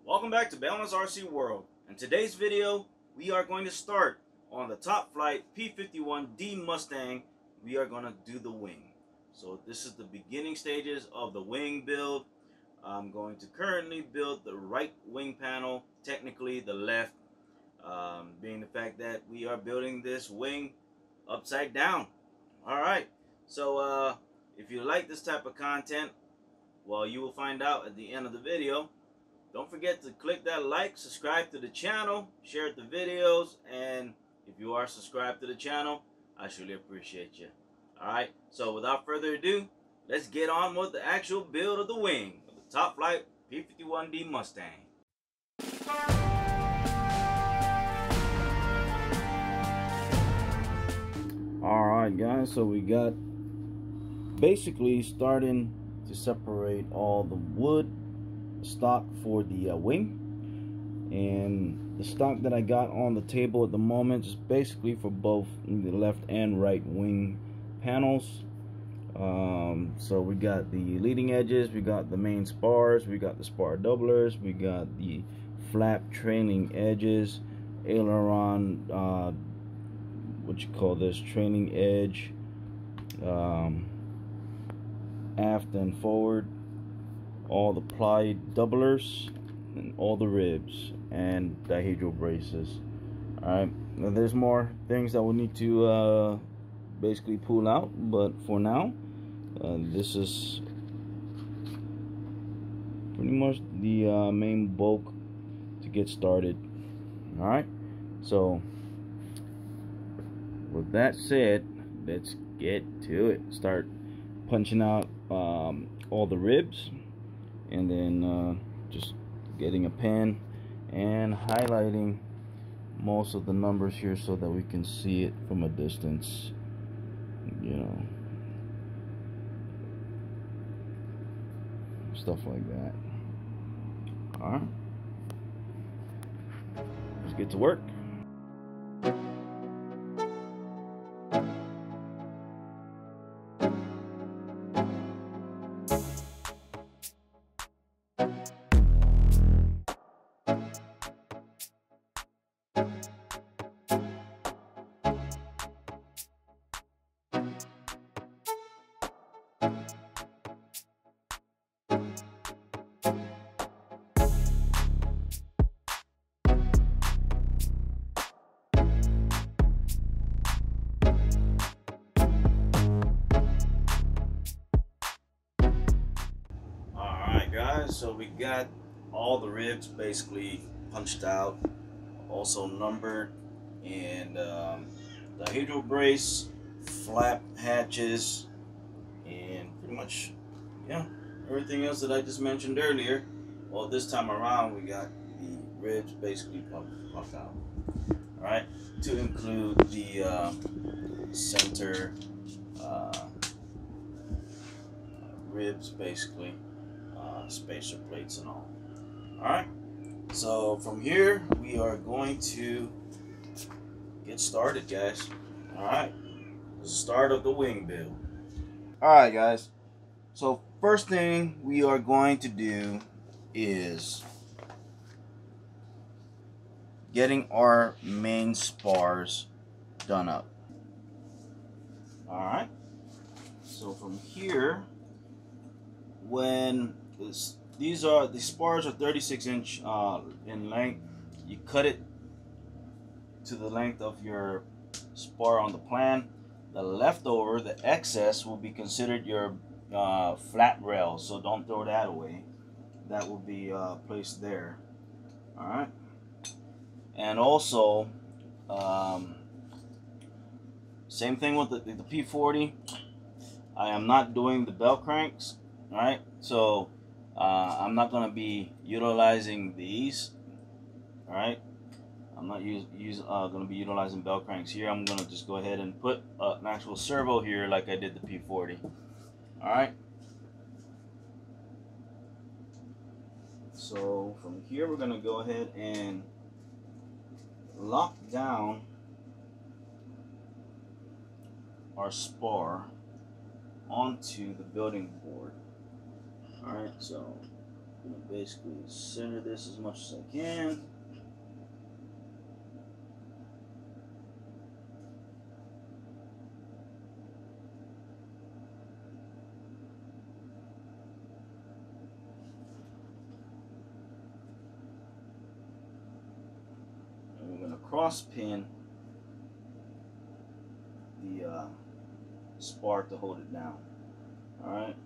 Welcome back to Bayona's RC World. In today's video, we are going to start on the top flight P51D Mustang. We are going to do the wing. So this is the beginning stages of the wing build. I'm going to currently build the right wing panel, technically the left, being the fact that we are building this wing upside down. Alright, so if you like this type of content, well, you will find out at the end of the video. Don't forget to click that like, subscribe to the channel, share the videos, and if you are subscribed to the channel, I surely appreciate you. Alright, so without further ado, let's get on with the actual build of the wing of the top flight P51D Mustang. Alright guys, so we got basically starting to separate all the wood stock for the wing, and the stock that I got on the table at the moment is basically for both the left and right wing panels. So we got the leading edges, we got the main spars, we got the spar doublers, we got the flap trailing edges, aileron, what you call this, trailing edge, aft and forward, all the ply doublers, and all the ribs and dihedral braces. Alright, now there's more things that we'll need to basically pull out, but for now this is pretty much the main bulk to get started. Alright, so with that said, let's get to it. Start punching out all the ribs, and then just getting a pen and highlighting most of the numbers here so that we can see it from a distance, you know, stuff like that. All right, let's get to work. Guys, so we got all the ribs basically punched out, also numbered, and the dihedral brace, flap hatches, and pretty much, yeah, everything else that I just mentioned earlier. Well, this time around we got the ribs basically puffed out. All right, to include the center ribs, basically. Spacer plates and all. Alright, so from here we are going to get started, guys. Alright, the start of the wing build. Alright guys, so first thing we are going to do is getting our main spars done up. Alright, so from here, when the spars are 36-inch in length, you cut it to the length of your spar on the plan. The leftover, the excess, will be considered your flat rail, so don't throw that away. That will be placed there. All right, and also same thing with the P40. I am not doing the bell cranks. All right, so I'm not going to be utilizing these. All right, I'm not going to be utilizing bell cranks here. I'm going to just go ahead and put an actual servo here like I did the P40. All right, so from here we're going to go ahead and lock down our spar onto the building board. Alright, so I'm gonna basically center this as much as I can. And we're gonna cross pin the spar to hold it down. Alright.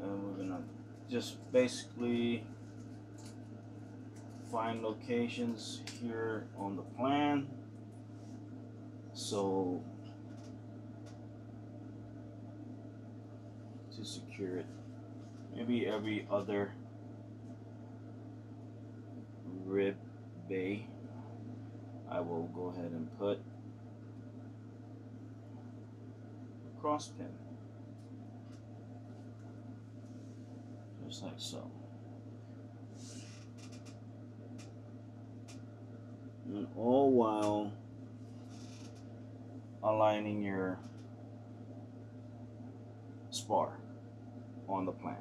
And we're gonna just basically find locations here on the plan so to secure it. Maybe every other rib bay I will go ahead and put a cross pin, just like so. And all while aligning your spar on the plan.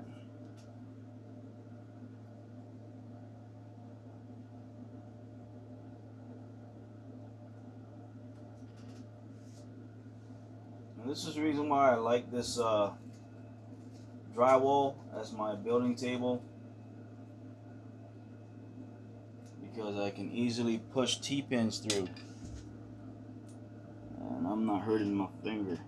And this is the reason why I like this drywall as my building table, because I can easily push T-pins through and I'm not hurting my finger.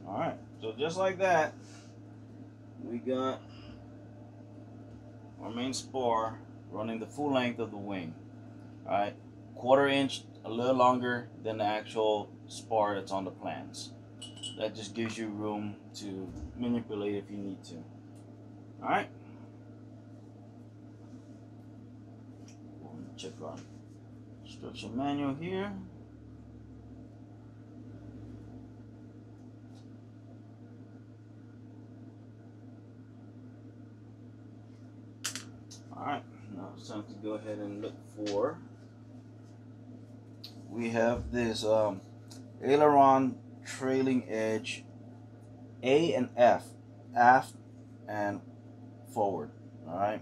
Alright, so just like that, we got our main spar running the full length of the wing. Alright, 1/4 inch, a little longer than the actual spar that's on the plans. That just gives you room to manipulate if you need to. Alright, we'll check our instruction manual here. Alright, now it's time to go ahead and look for, we have this aileron trailing edge A and F, aft and forward. Alright,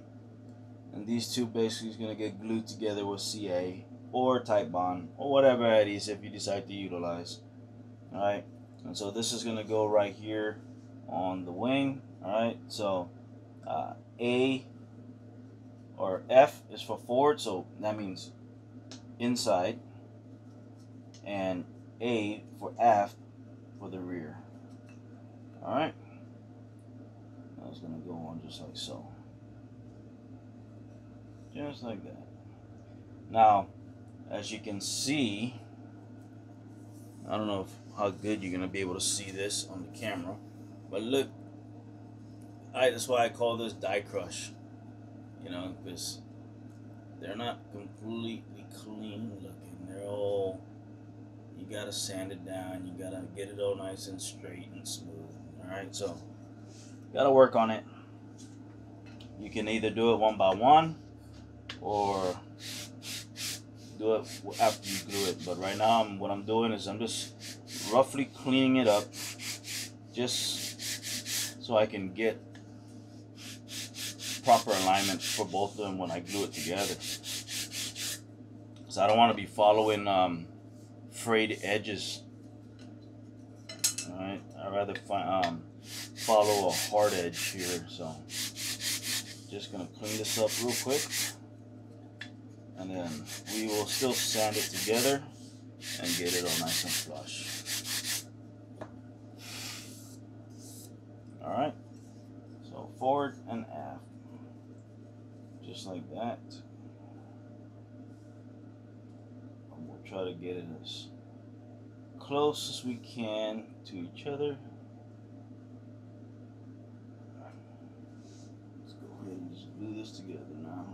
and these two basically is going to get glued together with CA or Type Bond or whatever adhesive you decide to utilize. Alright, and so this is going to go right here on the wing. Alright, so A or F is for forward, so that means inside, and A for aft for the rear. Alright, that's going to go on just like so. Just like that. Now, as you can see, I don't know how good you're going to be able to see this on the camera, but look, that's why I call this die crush. You know, because they're not completely clean looking. They're all, you gotta sand it down, you gotta get it all nice and straight and smooth. Alright, so gotta work on it. You can either do it one by one or do it after you glue it. But right now what I'm doing is I'm just roughly cleaning it up just so I can get proper alignment for both of them when I glue it together. So I don't want to be following frayed edges. Alright, I'd rather follow a hard edge here. So just gonna clean this up real quick, and then we will still sand it together and get it all nice and flush. Alright, so forward and aft. Just like that. And we'll try to get it as close as we can to each other. Let's go ahead and just glue this together now.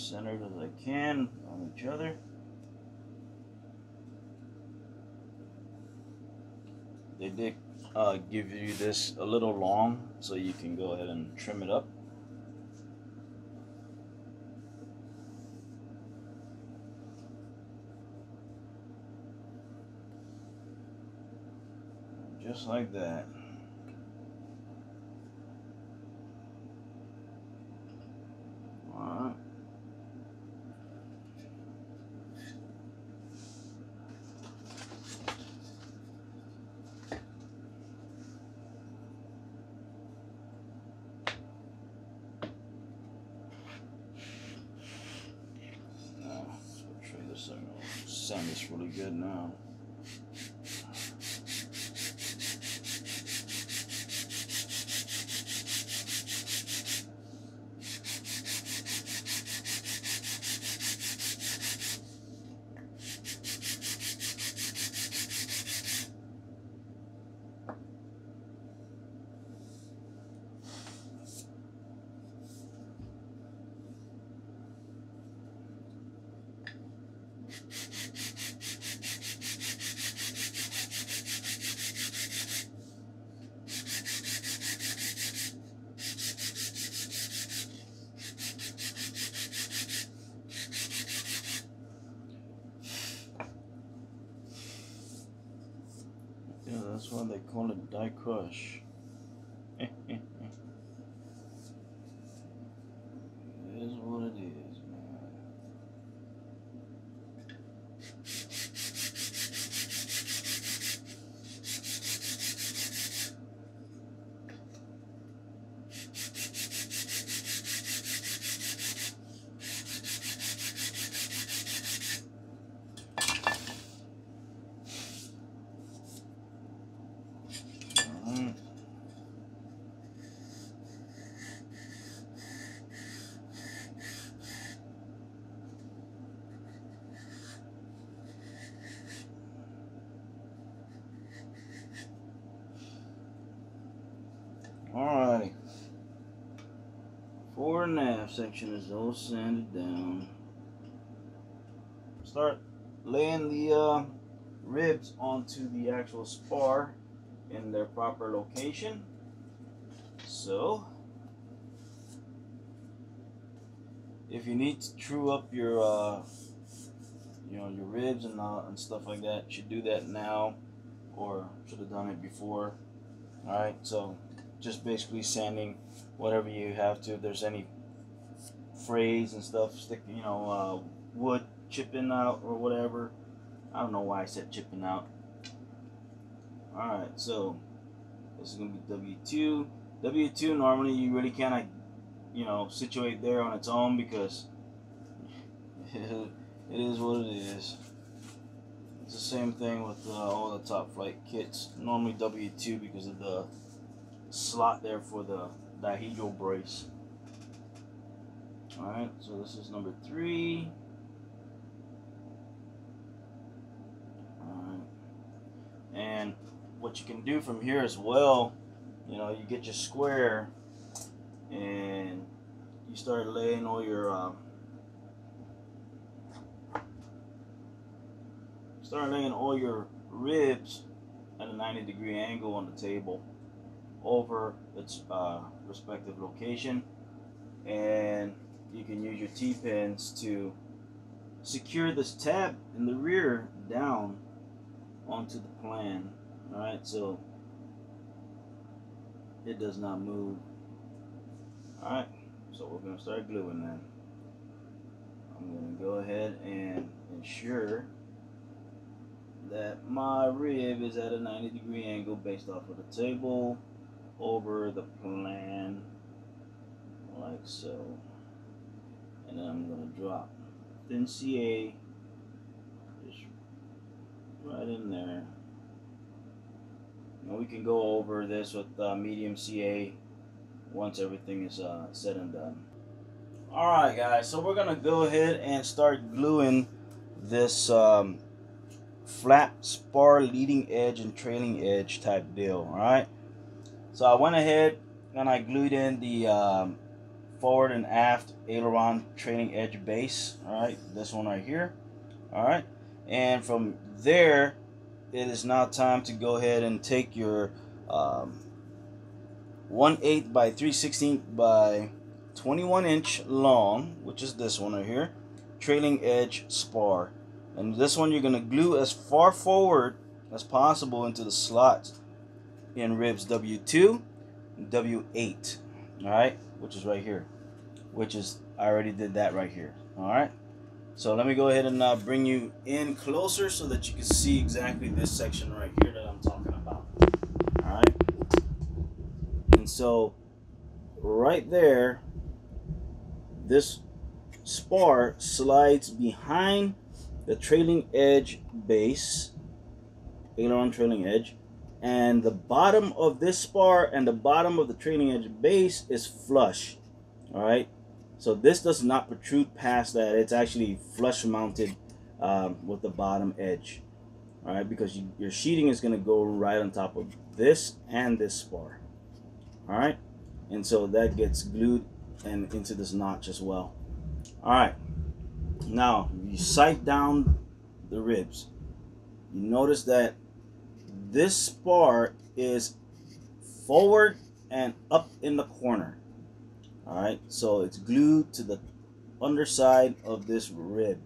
centered as I can on each other. They did give you this a little long, so you can go ahead and trim it up. Just like that. Alright. Sand this really good now. Yeah, that's why they call it die crush. It is what it is, man. Alrighty. Fore and aft section is all sanded down. Start laying the ribs onto the actual spar in their proper location. So, if you need to true up your your ribs and stuff like that, you should do that now, or should have done it before. All right, so just basically sanding whatever you have to. If there's any frays and stuff sticking, wood chipping out or whatever. I don't know why I said chipping out. All right, so this is gonna be W2. W2 normally you really cannot, situate there on its own because it is what it is. It's the same thing with all the Top Flite kits. Normally W2 because of the slot there for the dihedral brace. Alright, so this is number 3. Alright. And what you can do from here as well, you get your square and you start laying all your ribs at a 90-degree angle on the table over its respective location, and you can use your T-pins to secure this tab in the rear down onto the plan. Alright, so it does not move. Alright, so we're going to start gluing then. I'm going to go ahead and ensure that my rib is at a 90-degree angle based off of the table over the plan, like so. And then I'm going to drop thin CA just right in there. And we can go over this with medium CA once everything is said and done. Alright guys, so we're going to go ahead and start gluing this flat spar leading edge and trailing edge type deal. Alright, so I went ahead and I glued in the forward and aft aileron trailing edge base. All right, this one right here. All right, and from there, it is now time to go ahead and take your 1/8 by 3/16 by 21 inch long, which is this one right here, trailing edge spar. And this one you're going to glue as far forward as possible into the slots in ribs W2 and W8. Alright, which is right here. Which is, I already did that right here. Alright, so let me go ahead and bring you in closer so that you can see exactly this section right here that I'm talking about. Alright, and so right there, this spar slides behind the trailing edge base, aileron trailing edge, and the bottom of this spar and the bottom of the trailing edge base is flush. All right, so this does not protrude past that. It's actually flush mounted with the bottom edge. All right, because your sheeting is going to go right on top of this and this spar. All right, and so that gets glued and into this notch as well. All right, now you sight down the ribs. You notice that this spar is forward and up in the corner. All right, so it's glued to the underside of this rib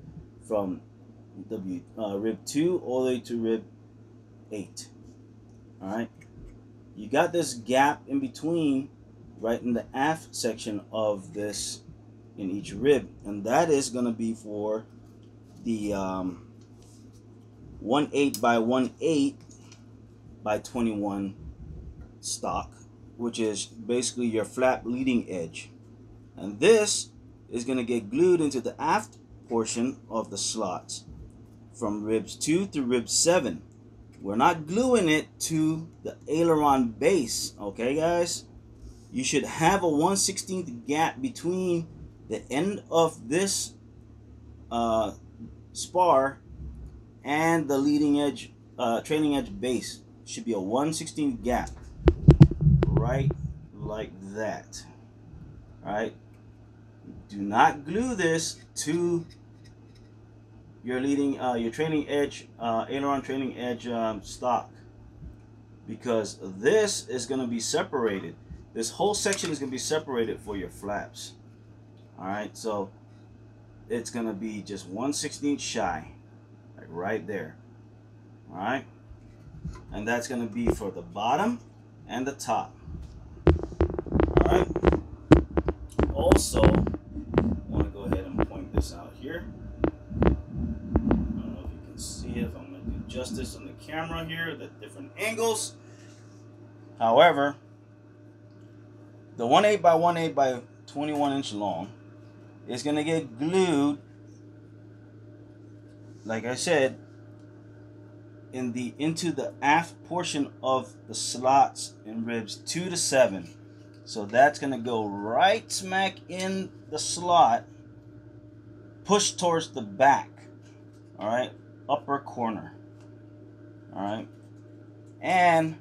from rib 2 all the way to rib 8. All right, you got this gap in between right in the aft section of this in each rib, and that is going to be for the 1/8 by 1/8 by 21 stock, which is basically your flap leading edge. And this is going to get glued into the aft portion of the slots from ribs 2 to rib 7. We're not gluing it to the aileron base, okay guys? You should have a 1/16 gap between the end of this spar and the leading edge, trailing edge base. Should be a 1/16 gap, right like that. All right. Do not glue this to your leading, your trailing edge, aileron trailing edge stock, because this is going to be separated. This whole section is going to be separated for your flaps. All right, so it's going to be just 1/16 shy, like right there. All right, and that's going to be for the bottom and the top. All right, also I want to go ahead and point this out here. I don't know if you can see it. If I'm going to do justice on the camera here, the different angles. However, the 1/8 by 1/8 by 21 inch long is going to get glued, like I said, into the aft portion of the slots in ribs 2 to 7. So that's going to go right smack in the slot, push towards the back. All right, upper corner. All right, and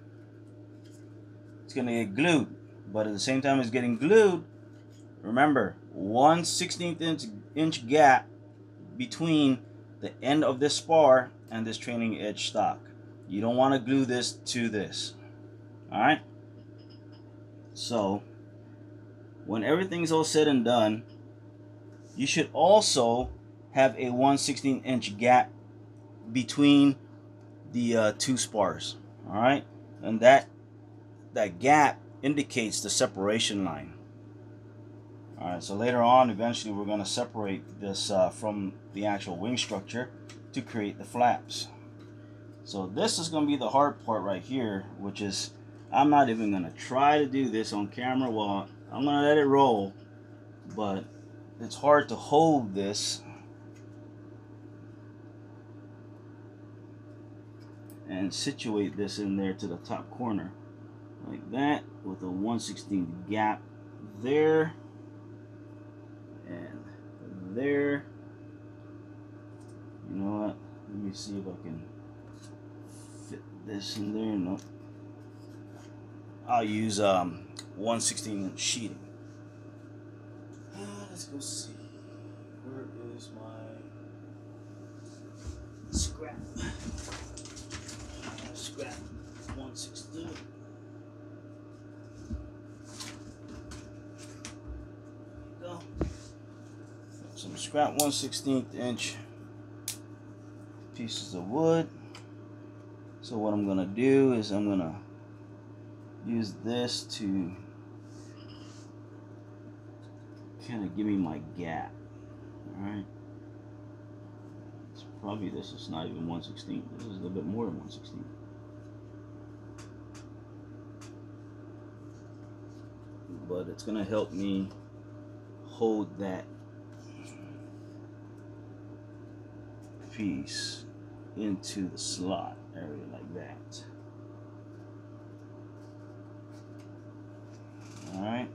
it's going to get glued, but at the same time it's getting glued, remember, 1/16 inch gap between the end of this spar and this trailing edge stock. You don't want to glue this to this. All right, so when everything's all said and done, you should also have a 1/16 inch gap between the two spars. All right, and that gap indicates the separation line. All right, so later on, eventually we're going to separate this from the actual wing structure to create the flaps. So this is going to be the hard part right here, which is, I'm not even going to try to do this on camera. Well, I'm going to let it roll, but it's hard to hold this and situate this in there to the top corner like that, with a 1/16 gap there and there. You know what? Let me see if I can fit this in there. No, I'll use 1/16 inch sheeting. Let's go see. Where is my scrap? Scrap 116. Go. Some scrap 1/16 inch pieces of wood. So what I'm gonna do is I'm gonna use this to kind of give me my gap. All right. It's probably, this is not even 1/16. This is a little bit more than 1/16. But it's gonna help me hold that piece into the slot area like that. All right.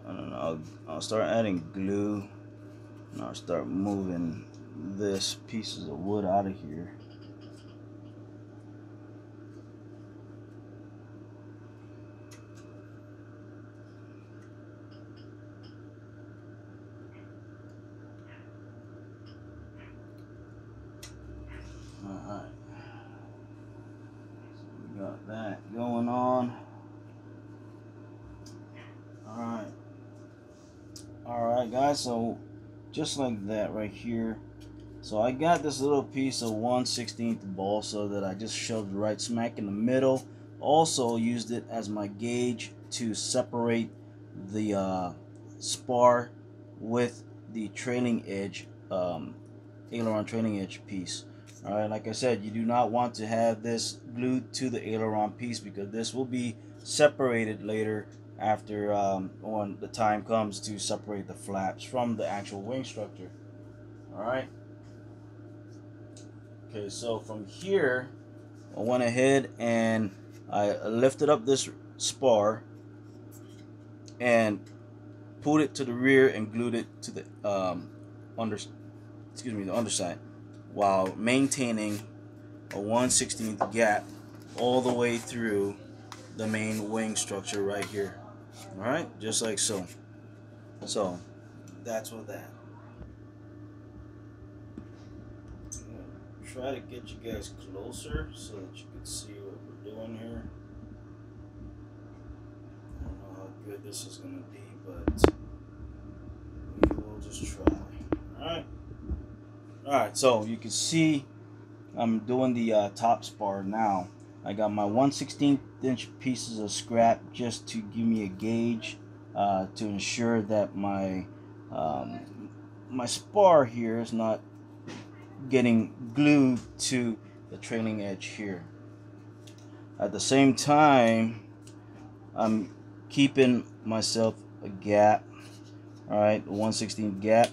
I don't know, I'll start adding glue and I'll start moving this pieces of wood out of here. Alright, so we got that going on. Alright guys, so just like that right here. So I got this little piece of 1/16 balsa that I just shoved right smack in the middle. Also used it as my gauge to separate the spar with the trailing edge, aileron trailing edge piece. Alright, like I said, you do not want to have this glued to the aileron piece because this will be separated later after when the time comes to separate the flaps from the actual wing structure. Alright. Okay, so from here I went ahead and I lifted up this spar and pulled it to the rear and glued it to the the underside, while maintaining a 1/16 gap all the way through the main wing structure right here. Alright, just like so. So that's what that. Try to get you guys closer so that you can see what we're doing here. I don't know how good this is going to be, but we will just try. Alright. Alright, so you can see I'm doing the top spar now. I got my 1/16 inch pieces of scrap just to give me a gauge to ensure that my my spar here is not getting glued to the trailing edge here. At the same time, I'm keeping myself a gap. All right, 1/16 gap,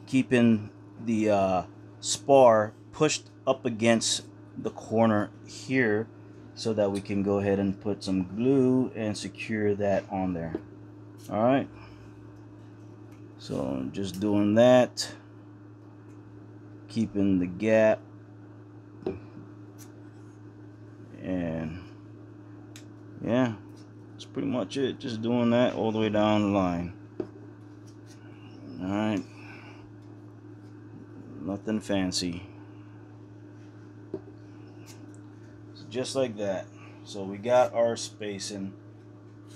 keeping the spar pushed up against the corner here so that we can go ahead and put some glue and secure that on there. All right, so I'm just doing that, keeping the gap, and yeah, that's pretty much it. Just doing that all the way down the line. All right, nothing fancy. So just like that. So we got our spacing,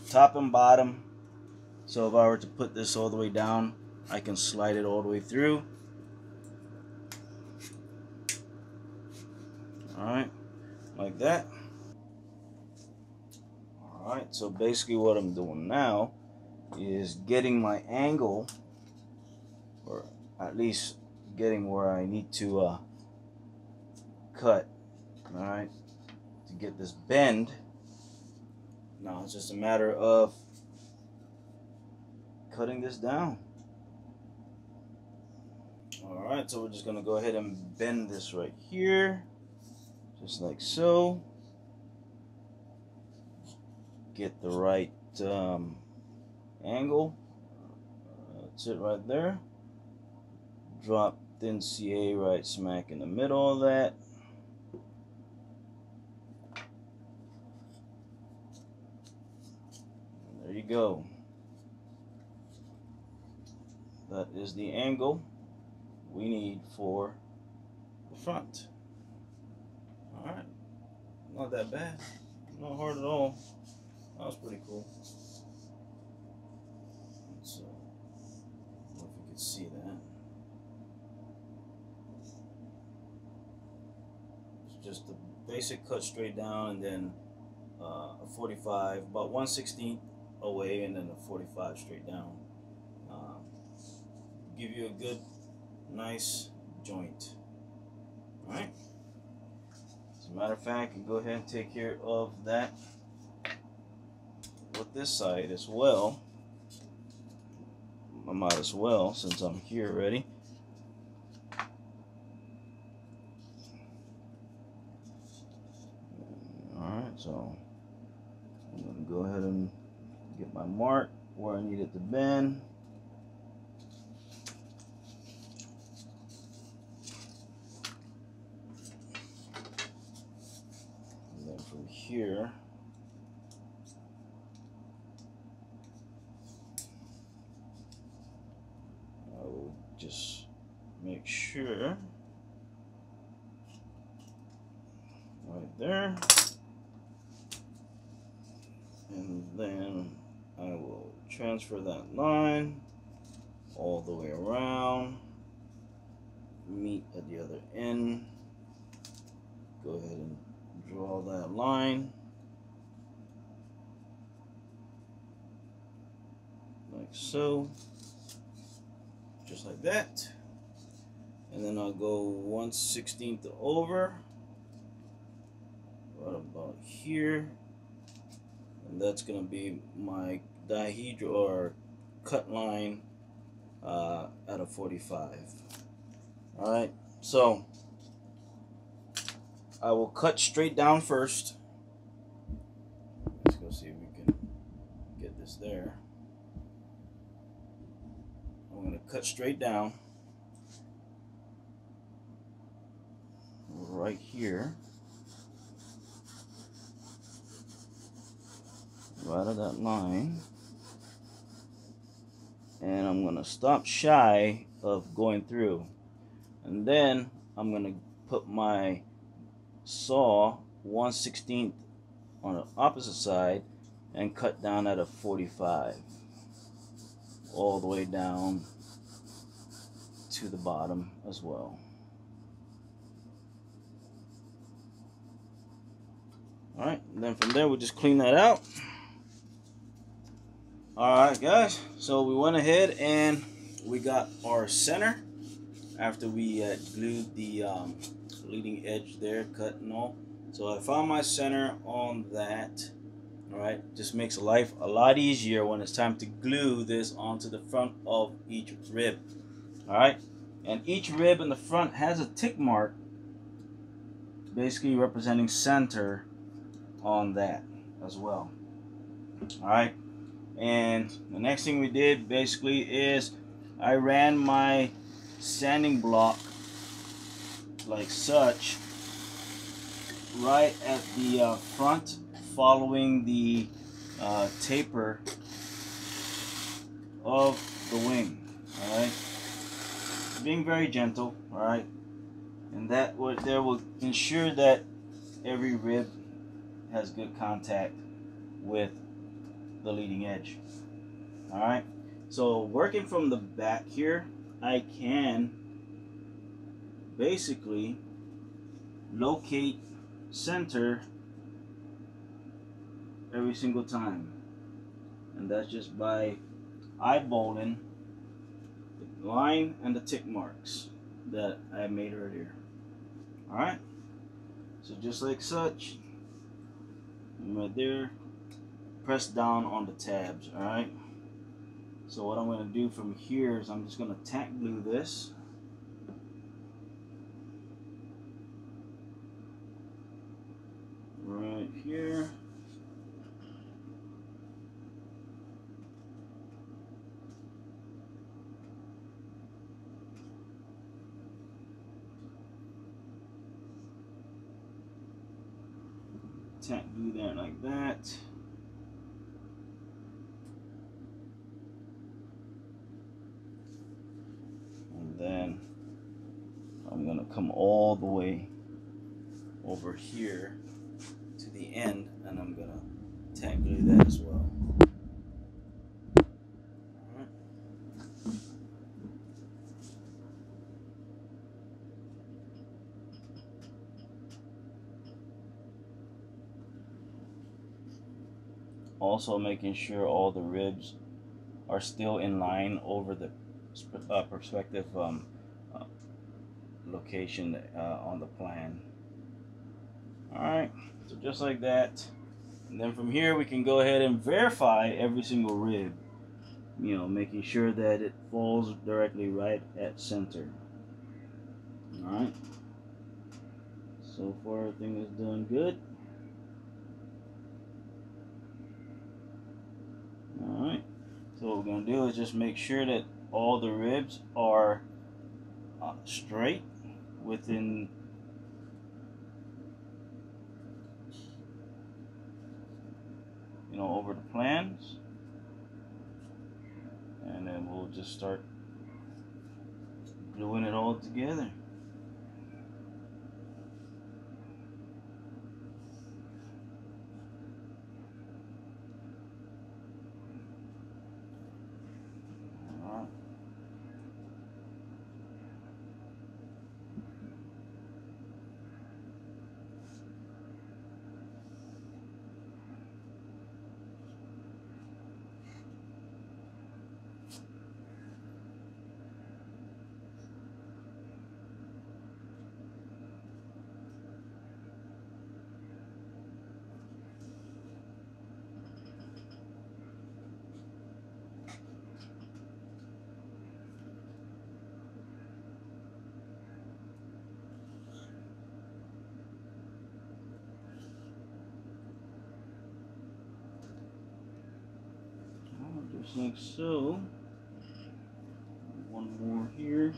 top and bottom. So if I were to put this all the way down, I can slide it all the way through. Alright, like that. Alright, so basically what I'm doing now is getting my angle, or at least getting where I need to cut, alright, to get this bend. Now it's just a matter of cutting this down. Alright, so we're just going to go ahead and bend this right here, just like so. Get the right angle. That's it right there. Drop thin CA right smack in the middle of that. And there you go. That is the angle we need for the front. Alright, not that bad, not hard at all. That was pretty cool. So, I don't know if you can see that. It's just a basic cut straight down, and then a 45, about 1/16 away, and then a 45 straight down. Give you a good, nice joint. Alright? As a matter of fact, I can go ahead and take care of that with this side as well. I might as well, since I'm here already. Alright, so I'm going to go ahead and get my mark where I need it to bend. And then from here, I will just make sure right there. And then I will transfer that line all the way around, meet at the other end, go ahead and draw that line like so, just like that. And then I'll go 1/16 over, right about here. And that's going to be my dihedral or cut line at a 45. Alright, so I will cut straight down first. Let's go see if we can get this there. I'm going to cut straight down right here. Right of that line, and I'm gonna stop shy of going through, and then I'm gonna put my saw 1/16 on the opposite side and cut down at a 45 all the way down to the bottom as well. Alright, and then from there we'll just clean that out. Alright guys, so we went ahead and we got our center after we glued the leading edge there, cut and all. So I found my center on that. Alright, just makes life a lot easier when it's time to glue this onto the front of each rib. Alright, and each rib in the front has a tick mark basically representing center on that as well. Alright. And the next thing we did basically is I ran my sanding block like such right at the front, following the taper of the wing. Alright, being very gentle. Alright, and that will ensure that every rib has good contact with the leading edge. Alright, so working from the back here, I can basically locate center every single time, and that's just by eyeballing the line and the tick marks that I made earlier. Alright, so just like such, right there, press down on the tabs. Alright, So what I'm going to do from here is I'm just going to tack glue this. Right here. Tack glue that like that. And then I'm going to come all the way over here to the end, and I'm going to tack glue that as well. Alright. Also making sure all the ribs are still in line over the perspective location on the plan. Alright, so just like that. And then from here we can go ahead and verify every single rib, you know, making sure that it falls directly right at center. Alright, so far everything is doing good. Alright, so what we're going to do is just make sure that all the ribs are straight within over the plans, and then we'll just start gluing it all together. Just like so. One more here.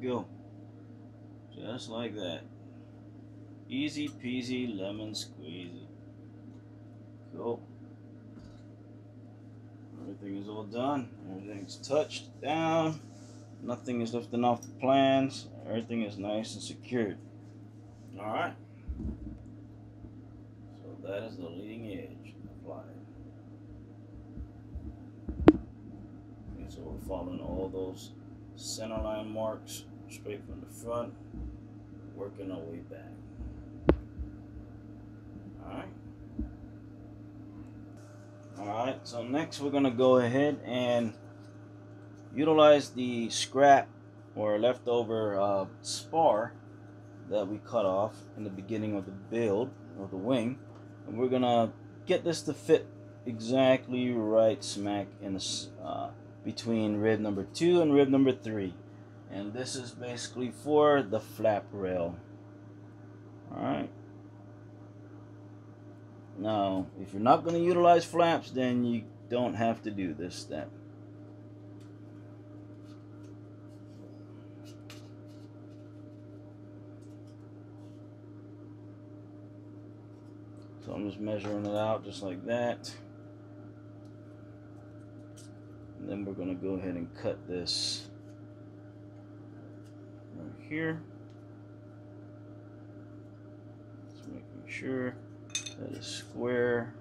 Go, just like that. Easy peasy lemon squeezy. Cool. Everything is all done. Everything's touched down. Nothing is lifting off the plans. Everything is nice and secured. Alright. So that is the leading edge applied. Okay, so we're following all those center line marks straight from the front, working our way back. Alright, so next we're going to go ahead and utilize the scrap or leftover spar that we cut off in the beginning of the build of the wing, and we're going to get this to fit exactly right smack in the between rib number 2 and rib number 3. And this is basically for the flap rail. Alright. Now, if you're not going to utilize flaps, then you don't have to do this step. So I'm just measuring it out just like that. And then we're going to go ahead and cut this right here. sure that is square.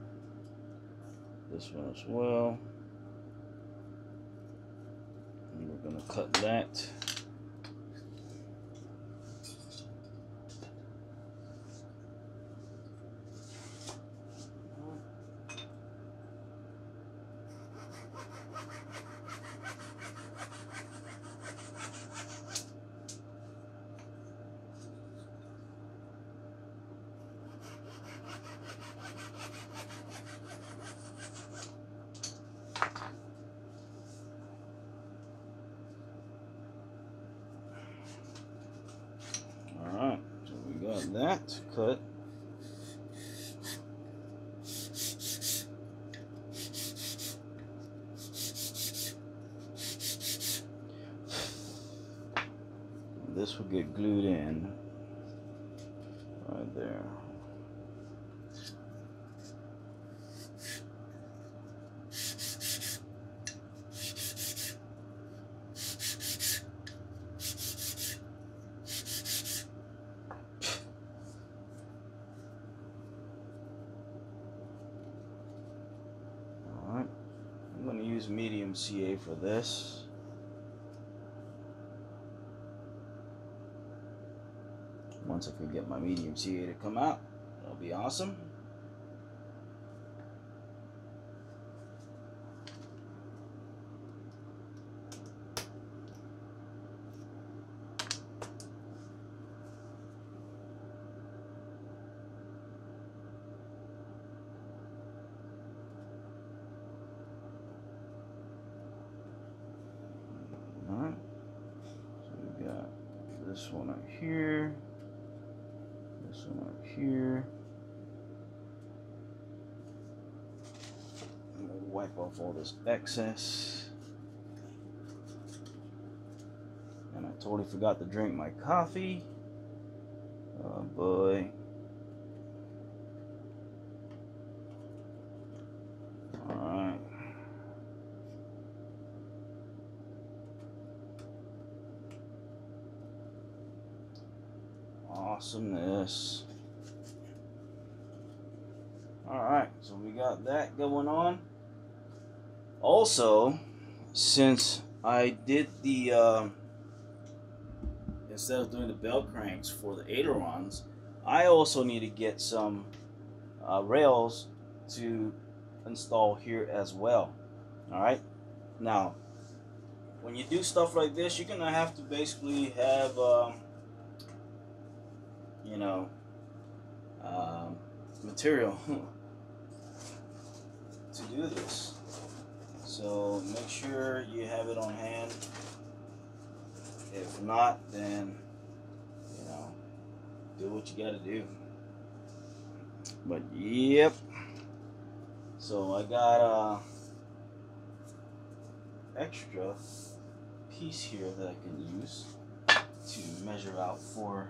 This one as well. And we're going to cut that. Alright, so we got that cut. This will get glued in right there. Alright, I'm going to use medium CA for this. Once I can get my medium CA to come out, that'll be awesome. Alright, so we got this one right here. This one up here. I'm gonna wipe off all this excess. And I totally forgot to drink my coffee. Oh boy. Alright. Awesomeness. Alright, so we got that going on. Also, since I did the instead of doing the belt cranks for the ailerons, I also need to get some rails to install here as well. Alright, now when you do stuff like this, you're gonna have to basically have you know, material to do this. So make sure you have it on hand. If not, then you know, do what you gotta do. But yep. So I got a extra piece here that I can use to measure out for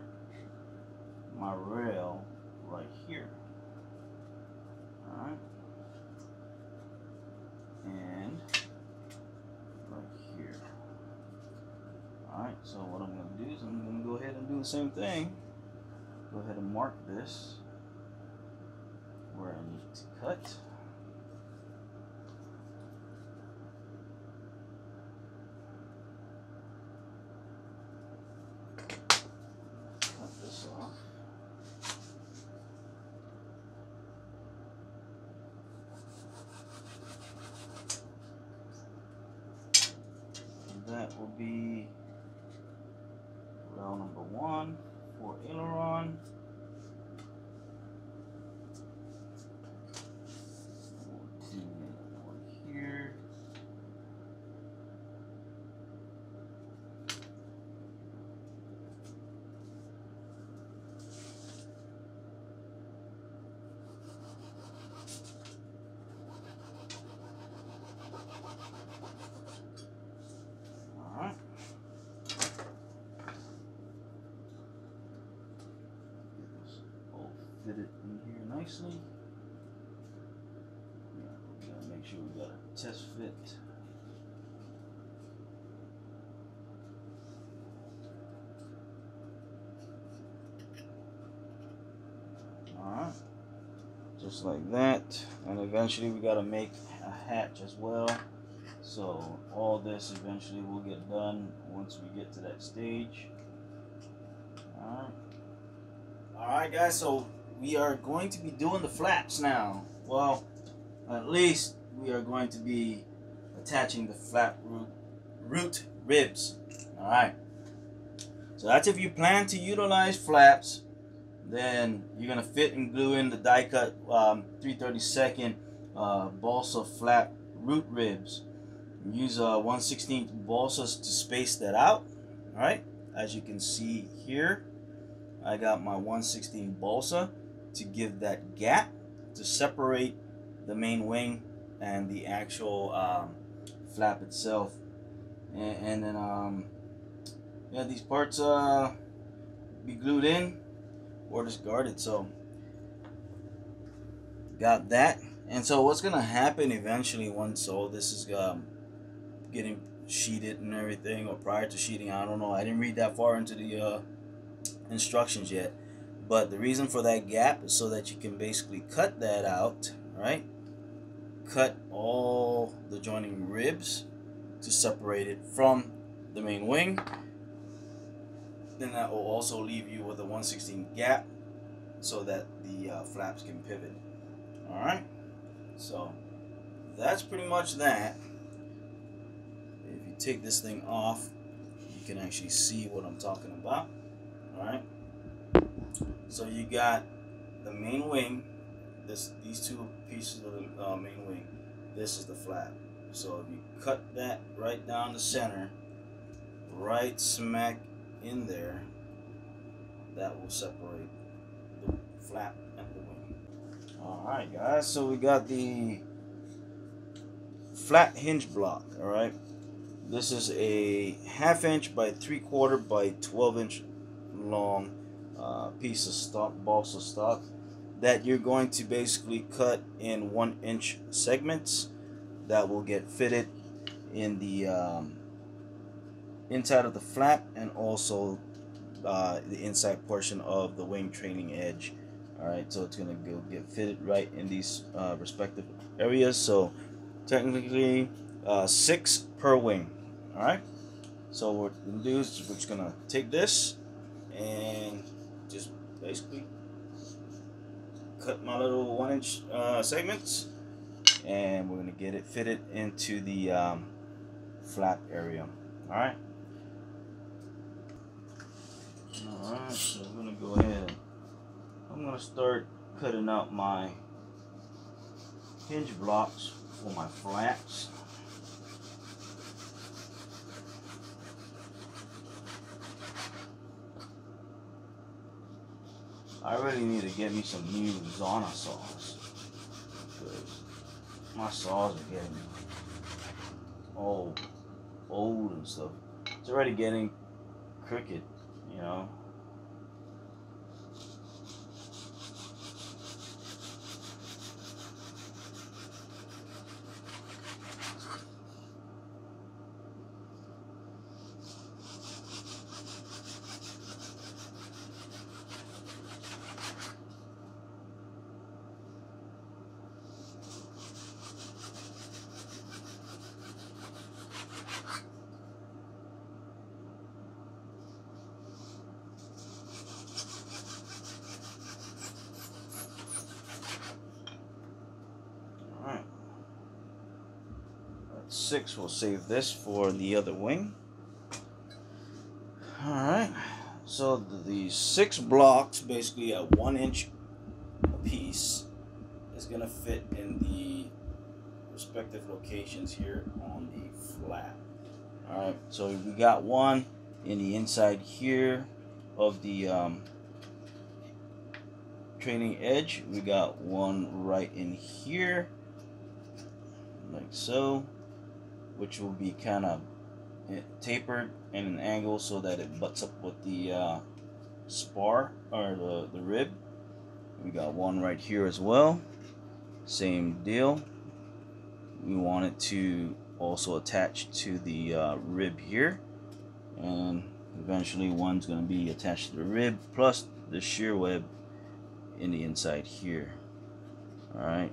my rail right here. Alright. And right here. Alright, so what I'm going to do is I'm going to go ahead and do the same thing. Go ahead and mark this where I need to cut. Cut this off. That will be rail number 1 for aileron. Here. All right. Get this all fitted in here nicely. We gotta make sure we got a test fit. Alright. just like that. And eventually we got to make a hatch as well. So all this eventually will get done once we get to that stage. Alright guys, so we are going to be doing the flaps now. Well, at least we are going to be attaching the flap root ribs. Alright, so that's if you plan to utilize flaps. Then you're gonna fit and glue in the die cut 3/32 balsa flap root ribs. Use 1/16 balsas to space that out. All right, as you can see here, I got my 1/16 balsa to give that gap to separate the main wing and the actual flap itself. And then yeah, these parts be glued in or discarded. So got that. And so what's gonna happen eventually once all this is getting sheeted and everything, or prior to sheeting, I don't know, I didn't read that far into the instructions yet, but the reason for that gap is so that you can basically cut that out, right? Cut all the joining ribs to separate it from the main wing. Then that will also leave you with a 1/16 gap so that the flaps can pivot. Alright, so that's pretty much that. If you take this thing off, you can actually see what I'm talking about. Alright, so you got the main wing, these two pieces of the main wing. This is the flap. So if you cut that right down the center, right smack in there, that will separate the flap and the wing. Alright guys, so we got the flat hinge block. Alright, this is a 1/2 inch by 3/4 by 12 inch long piece of stock, balsa stock, that you're going to basically cut in 1 inch segments that will get fitted in the inside of the flap, and also the inside portion of the wing trailing edge. Alright, so it's gonna get fitted right in these respective areas. So technically 6 per wing. Alright, so what we're gonna do is we're just gonna take this and just basically cut my little 1 inch segments, and we're gonna get it fitted into the flap area. Alright. Alright, so I'm gonna go ahead. I'm gonna start cutting out my hinge blocks for my flaps. I really need to get me some new Zana saws, because my saws are getting old and stuff. It's already getting crooked, you know. Alright, that's 6. We'll save this for the other wing. Alright, so the 6 blocks, basically at 1 inch a piece, is going to fit in the respective locations here on the flap. Alright, so we got one in the inside here of the trailing edge. We got one right in here, like so, which will be kind of tapered in an angle so that it butts up with the spar, or the rib. We got one right here as well, same deal. We want it to also attach to the rib here, and eventually one's going to be attached to the rib plus the shear web in the inside here. All right.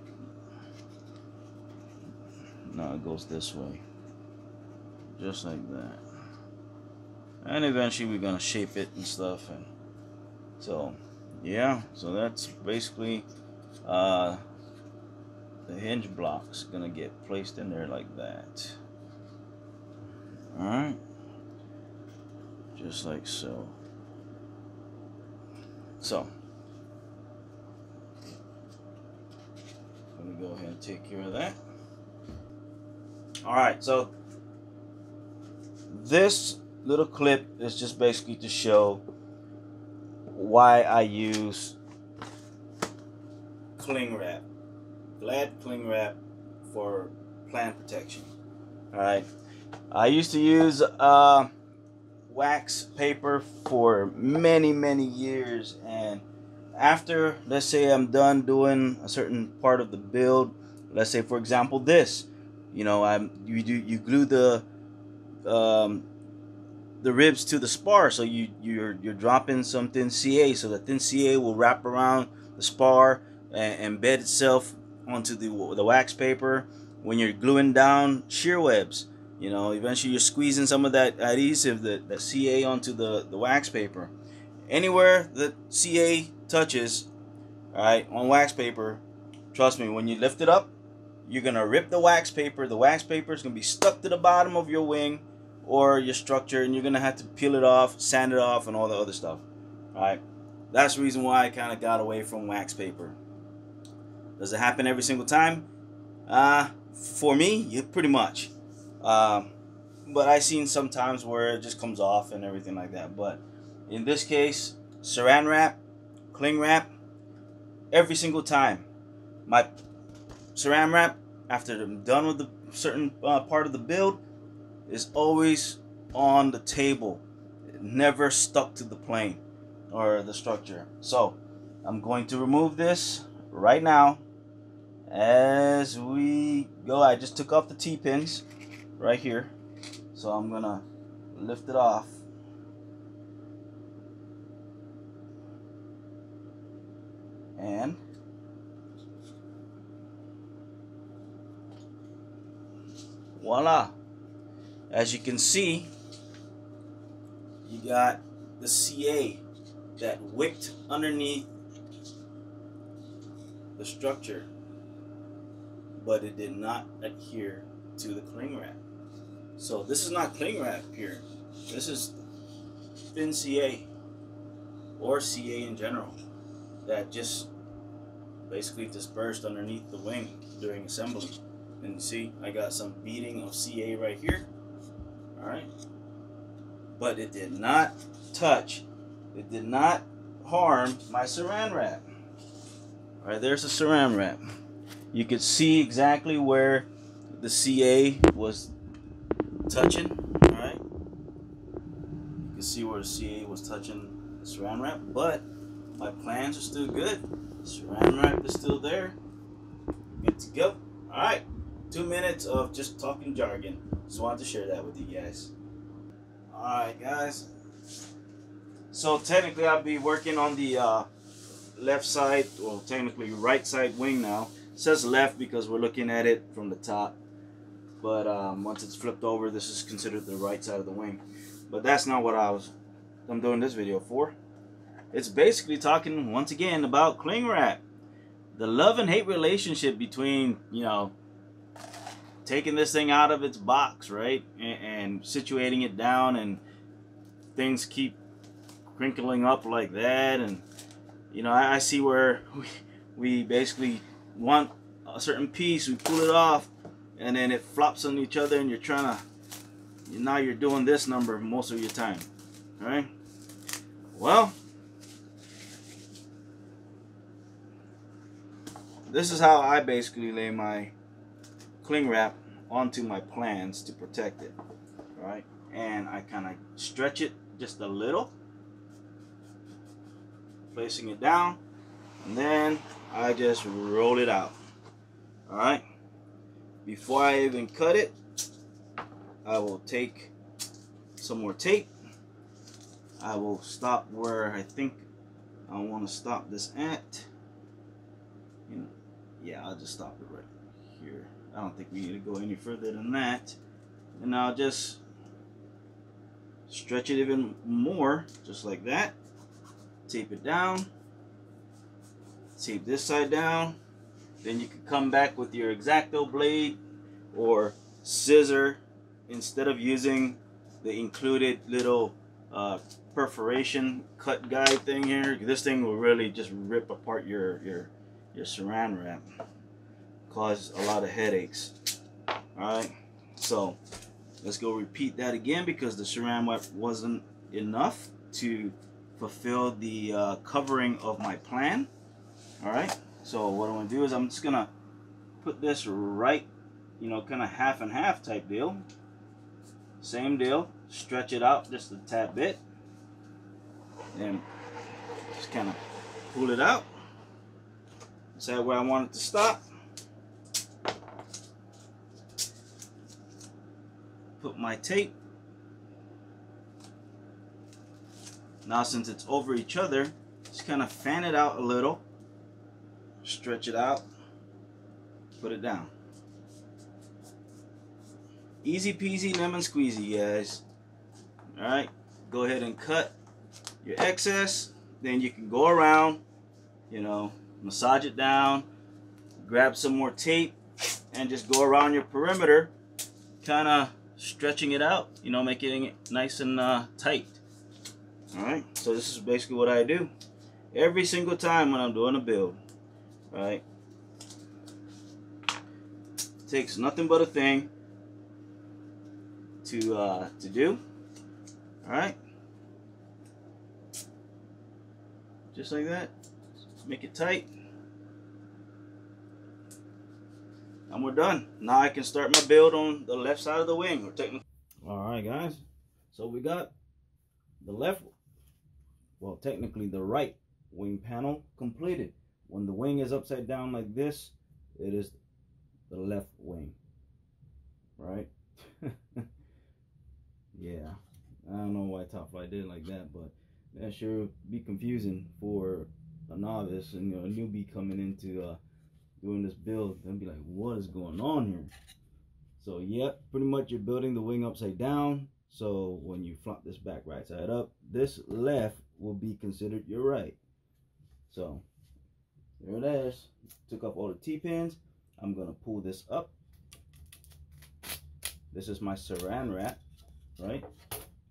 Now it goes this way, just like that. And eventually we're gonna shape it and stuff. And so, yeah. So that's basically the hinge blocks gonna get placed in there like that. All right. Just like so. So let me go ahead and take care of that. All right, so this little clip is just basically to show why I use cling wrap, glad cling wrap for plant protection. All right, I used to use wax paper for many years, and after, let's say I'm done doing a certain part of the build, let's say for example this, you know, you glue the ribs to the spar, so you're dropping some thin CA, so the thin CA will wrap around the spar and embed itself onto the wax paper. When you're gluing down shear webs, you know, eventually you're squeezing some of that adhesive, that CA, onto the wax paper. Anywhere that CA touches, all right, on wax paper, trust me, when you lift it up, you're gonna rip the wax paper. The wax paper is gonna be stuck to the bottom of your wing or your structure, and you're gonna have to peel it off, sand it off, and all the other stuff. All right, that's the reason why I kind of got away from wax paper. Does it happen every single time? For me, pretty much. But I've seen sometimes where it just comes off and everything like that. But in this case, saran wrap, cling wrap, every single time. My saran wrap, after I'm done with the certain part of the build, is always on the table. It never stuck to the plane or the structure. So I'm going to remove this right now as we go. I just took off the T-pins right here, so I'm gonna lift it off. And voila. As you can see, you got the CA that wicked underneath the structure, but it did not adhere to the cling wrap. So this is not cling wrap here. This is thin CA, or CA in general, that just basically dispersed underneath the wing during assembly. And you see, I got some beading of CA right here. Alright. But it did not touch, it did not harm my saran wrap. Alright, there's the saran wrap. You could see exactly where the CA was touching. Alright. You can see where the CA was touching the saran wrap, but my plans are still good. The saran wrap is still there. Good to go. Alright. 2 minutes of just talking jargon. Just wanted to share that with you guys. Alright guys. So technically I'll be working on the left side, well technically right side wing now. It says left because we're looking at it from the top. But once it's flipped over, this is considered the right side of the wing. But that's not what I'm doing this video for. It's basically talking once again about cling wrap. The love and hate relationship between, you know, taking this thing out of its box, right, and situating it down, and things keep crinkling up like that. And you know, I see where we basically want a certain piece, we pull it off, and then it flops on each other, and you're trying to, now you're doing this number most of your time. All right, well, this is how I basically lay my cling wrap onto my plans to protect it. All right, and I kind of stretch it just a little, placing it down, and then I just roll it out. All right, before I even cut it, I will take some more tape. I will stop where I think I want to stop this at. You know, Yeah, I'll just stop it right here. I don't think we need to go any further than that. And I'll just stretch it even more, just like that. Tape it down. Tape this side down. Then you can come back with your X-Acto blade or scissor instead of using the included little perforation cut guide thing here. This thing will really just rip apart your saran wrap, cause a lot of headaches. Alright, so let's go repeat that again because the saran wrap wasn't enough to fulfill the covering of my plan. Alright, so what I'm going to do is I'm just going to put this right, you know, kind of half and half type deal. Same deal, stretch it out just a tad bit. And just kind of pull it out. Decide where I want it to stop. Put my tape. Now since it's over each other, just kind of fan it out a little. Stretch it out. Put it down. Easy peasy lemon squeezy, guys. Alright, go ahead and cut your excess. Then you can go around, you know, massage it down, grab some more tape, and just go around your perimeter, kind of stretching it out, you know, making it nice and tight. Alright, so this is basically what I do every single time when I'm doing a build. Right? Takes nothing but a thing to do. Alright, just like that. Make it tight, and we're done. Now I can start my build on the left side of the wing. Or technically, alright guys, so we got the left, well technically the right wing panel completed. When the wing is upside down like this, it is the left wing, right? Yeah, I don't know why Top Flite did it like that, but that sure would be confusing for a novice and, you know, a newbie coming into doing this build. They'll be like, what is going on here? So yep, pretty much you're building the wing upside down. So when you flop this back right side up, this left will be considered your right. So there it is. Took off all the T-pins. I'm gonna pull this up. This is my saran wrap, right?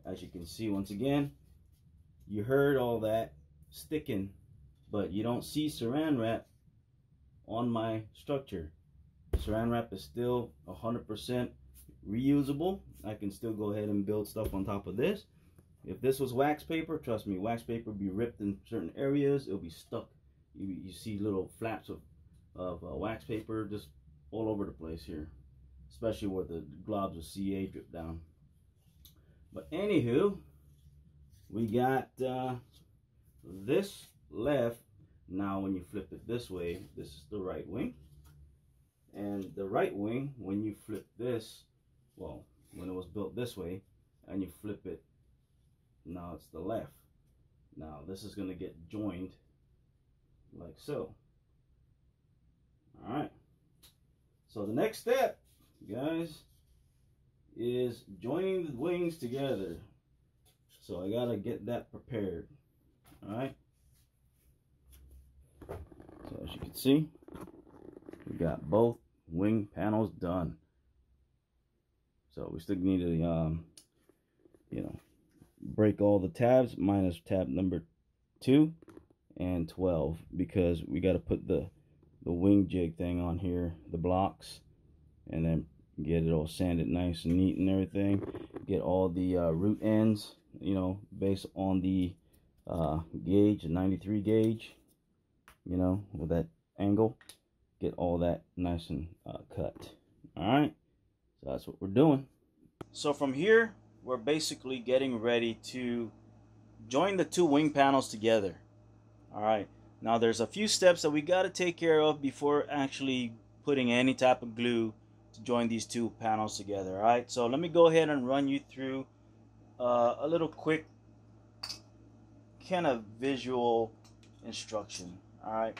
As you can see, once again, you heard all that sticking, but you don't see saran wrap on my structure. Saran wrap is still 100% reusable. I can still go ahead and build stuff on top of this. If this was wax paper, trust me, wax paper would be ripped in certain areas. It'll be stuck. You see little flaps of wax paper just all over the place here, especially where the globs of CA drip down. But anywho, we got this left. Now when you flip it this way, this is the right wing. And the right wing, when you flip this, well, when it was built this way, and you flip it, now it's the left. Now this is going to get joined like so. Alright, so the next step, guys, is joining the wings together. So I gotta get that prepared. Alright, so as you can see, we got both wing panels done. So we still need to you know, break all the tabs minus tab number 2 and 12, because we got to put the wing jig thing on here, the blocks, and then get it all sanded nice and neat and everything. Get all the root ends, you know, based on the gauge, the 93 gauge, you know, with that angle. Get all that nice and cut. Alright, so that's what we're doing. So from here, we're basically getting ready to join the two wing panels together. Alright, now there's a few steps that we got to take care of before actually putting any type of glue to join these two panels together. Alright, so let me go ahead and run you through a little quick kind of visual instruction. Alright,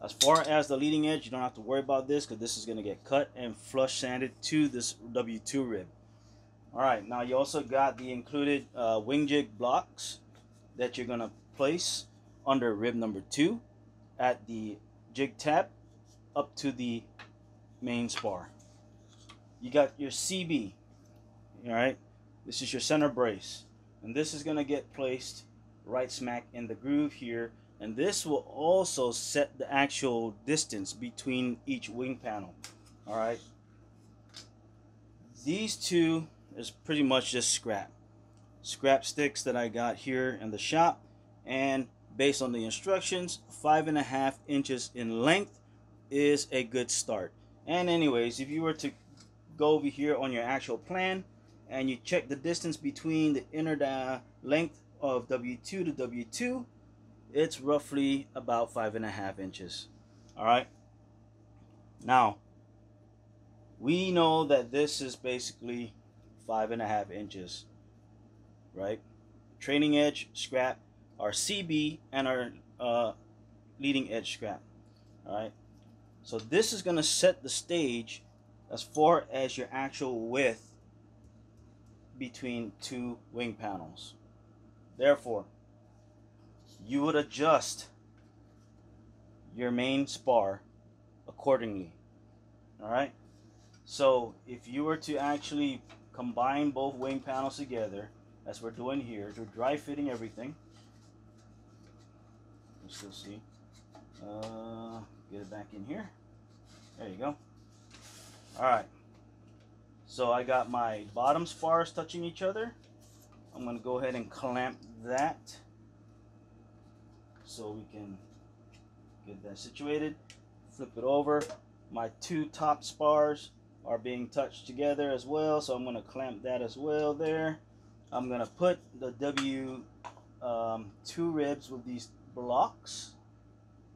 As far as the leading edge, you don't have to worry about this because this is going to get cut and flush sanded to this W2 rib. Alright, now you also got the included wing jig blocks that you're going to place under rib number 2 at the jig tab up to the main spar. You got your CB, alright? This is your center brace, and this is going to get placed right smack in the groove here, and this will also set the actual distance between each wing panel. Alright, these two is pretty much just scrap sticks that I got here in the shop, and based on the instructions, 5.5 inches in length is a good start. And anyways, if you were to go over here on your actual plan and you check the distance between the inner length of W2 to W2, it's roughly about 5.5 inches. Alright, now we know that this is basically 5.5 inches, right? Trailing edge scrap, our CB, and our leading edge scrap. Alright, so this is going to set the stage as far as your actual width between two wing panels. Therefore, you would adjust your main spar accordingly. Alright, so if you were to actually combine both wing panels together, as we're doing here, to dry fitting everything, you still see, get it back in here, there you go. Alright, so I got my bottom spars touching each other. I'm going to go ahead and clamp that so we can get that situated. Flip it over. My two top spars are being touched together as well, so I'm going to clamp that as well there. I'm going to put the W2 ribs with these blocks.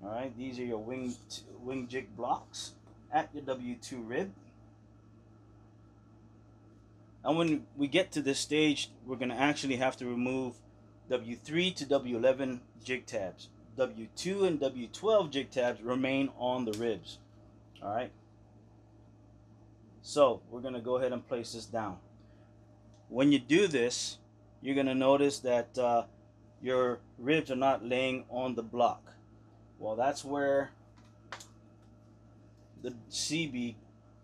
Alright, these are your wing jig blocks at your W2 rib. And when we get to this stage, we're going to actually have to remove W3 to W11 jig tabs. W2 and W12 jig tabs remain on the ribs. Alright, so we're going to go ahead and place this down. When you do this, you're going to notice that your ribs are not laying on the block. Well, that's where the CB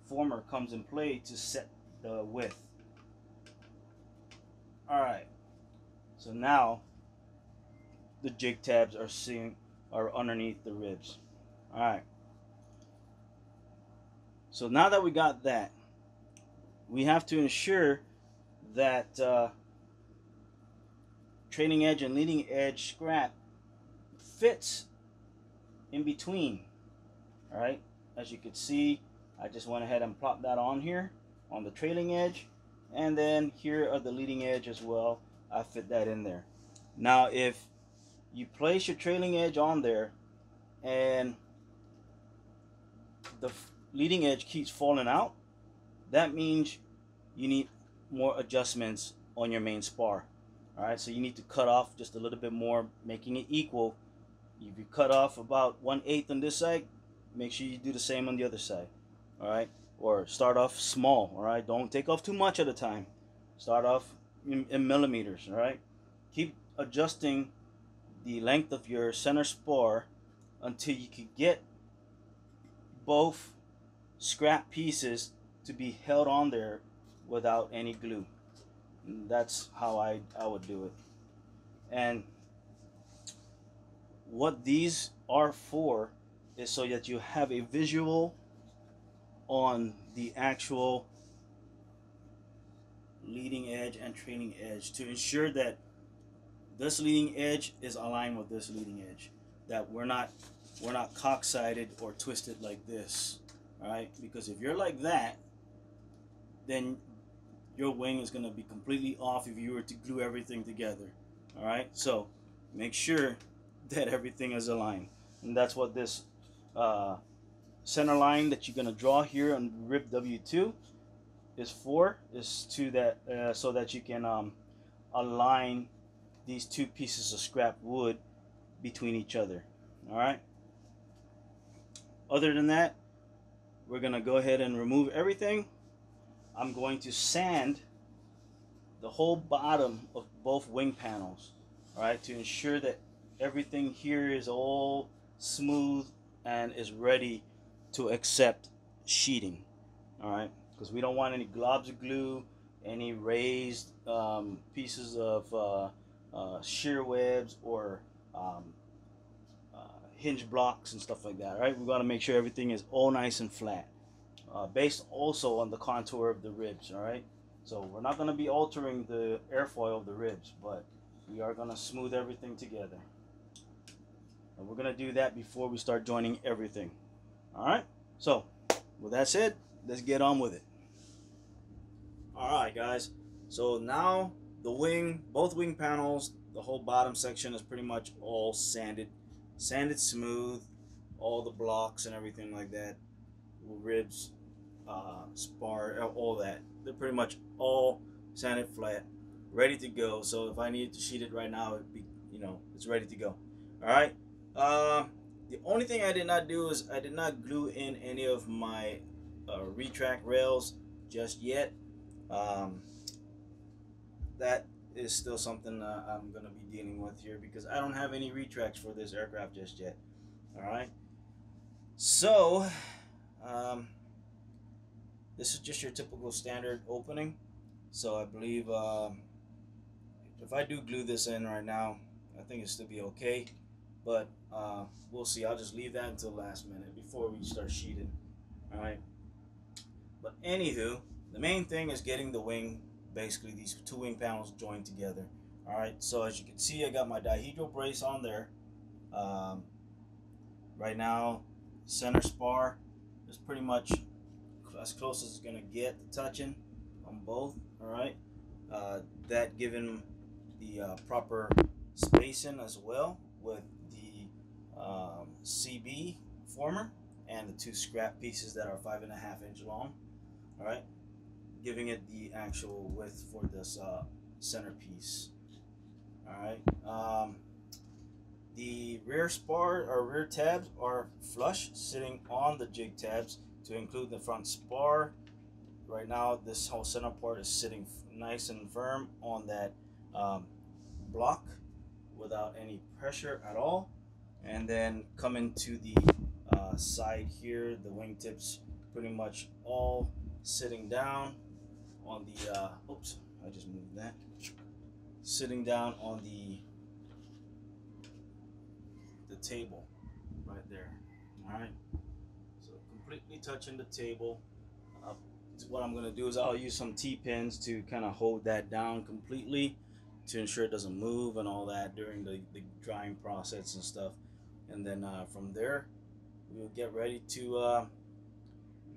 former comes in play to set the width. Alright, so now the jig tabs are underneath the ribs. Alright, so now that we got that, we have to ensure that trailing edge and leading edge scrap fits in between. Alright, as you can see, I just went ahead and plopped that on here on the trailing edge, and then here are the leading edge as well. I fit that in there. Now if you place your trailing edge on there and the leading edge keeps falling out, that means you need more adjustments on your main spar. Alright, so you need to cut off just a little bit more, making it equal. If you cut off about 1/8 on this side, make sure you do the same on the other side. Alright, or start off small. Alright, don't take off too much at a time. Start off in millimeters. Alright, keep adjusting the length of your center spar until you can get both scrap pieces to be held on there without any glue. And that's how I would do it. And what these are for is so that you have a visual on the actual leading edge and trailing edge to ensure that this leading edge is aligned with this leading edge, that we're not cock-sided or twisted like this. All right, because if you're like that, then your wing is going to be completely off if you were to glue everything together. All right, so make sure that everything is aligned, and that's what this center line that you're going to draw here on rib W2 is for, is to that so that you can align these two pieces of scrap wood between each other. All right, Other than that, we're gonna go ahead and remove everything. I'm going to sand the whole bottom of both wing panels, all right, to ensure that everything here is all smooth and is ready to accept sheeting, all right, because we don't want any globs of glue, any raised pieces of shear webs or hinge blocks and stuff like that, right? We got to make sure everything is all nice and flat, based also on the contour of the ribs, all right? So we're not going to be altering the airfoil of the ribs, but we are going to smooth everything together. And we're going to do that before we start joining everything. All right? So with that said, let's get on with it. All right, guys. So now the wing, both wing panels, the whole bottom section is pretty much all sanded smooth, all the blocks and everything like that, ribs, spar, all that. They're pretty much all sanded flat, ready to go. So if I needed to sheet it right now, it'd be, you know, it's ready to go. All right. The only thing I did not do is I did not glue in any of my retract rails just yet. That is still something I'm gonna be dealing with here because I don't have any retracts for this aircraft just yet. All right. So this is just your typical standard opening. So I believe if I do glue this in right now, I think it'll still be okay. But we'll see. I'll just leave that until last minute before we start sheeting. All right. But anywho, the main thing is getting the wing, basically these two wing panels joined together. All right. So as you can see, I got my dihedral brace on there. Right now, center spar is pretty much as close as it's gonna get to touching on both. All right, that given the proper spacing as well with the CB former and the two scrap pieces that are 5.5 inch long. All right, giving it the actual width for this centerpiece. All right. The rear spar or rear tabs are flush, sitting on the jig tabs to include the front spar. Right now, this whole center part is sitting nice and firm on that block without any pressure at all. And then coming to the side here, the wingtips pretty much all sitting down on the, oops, I just moved that. Sitting down on the table right there. All right, so completely touching the table. What I'm going to do is I'll use some T-pins to kind of hold that down completely to ensure it doesn't move and all that during the drying process and stuff. And then from there we'll get ready to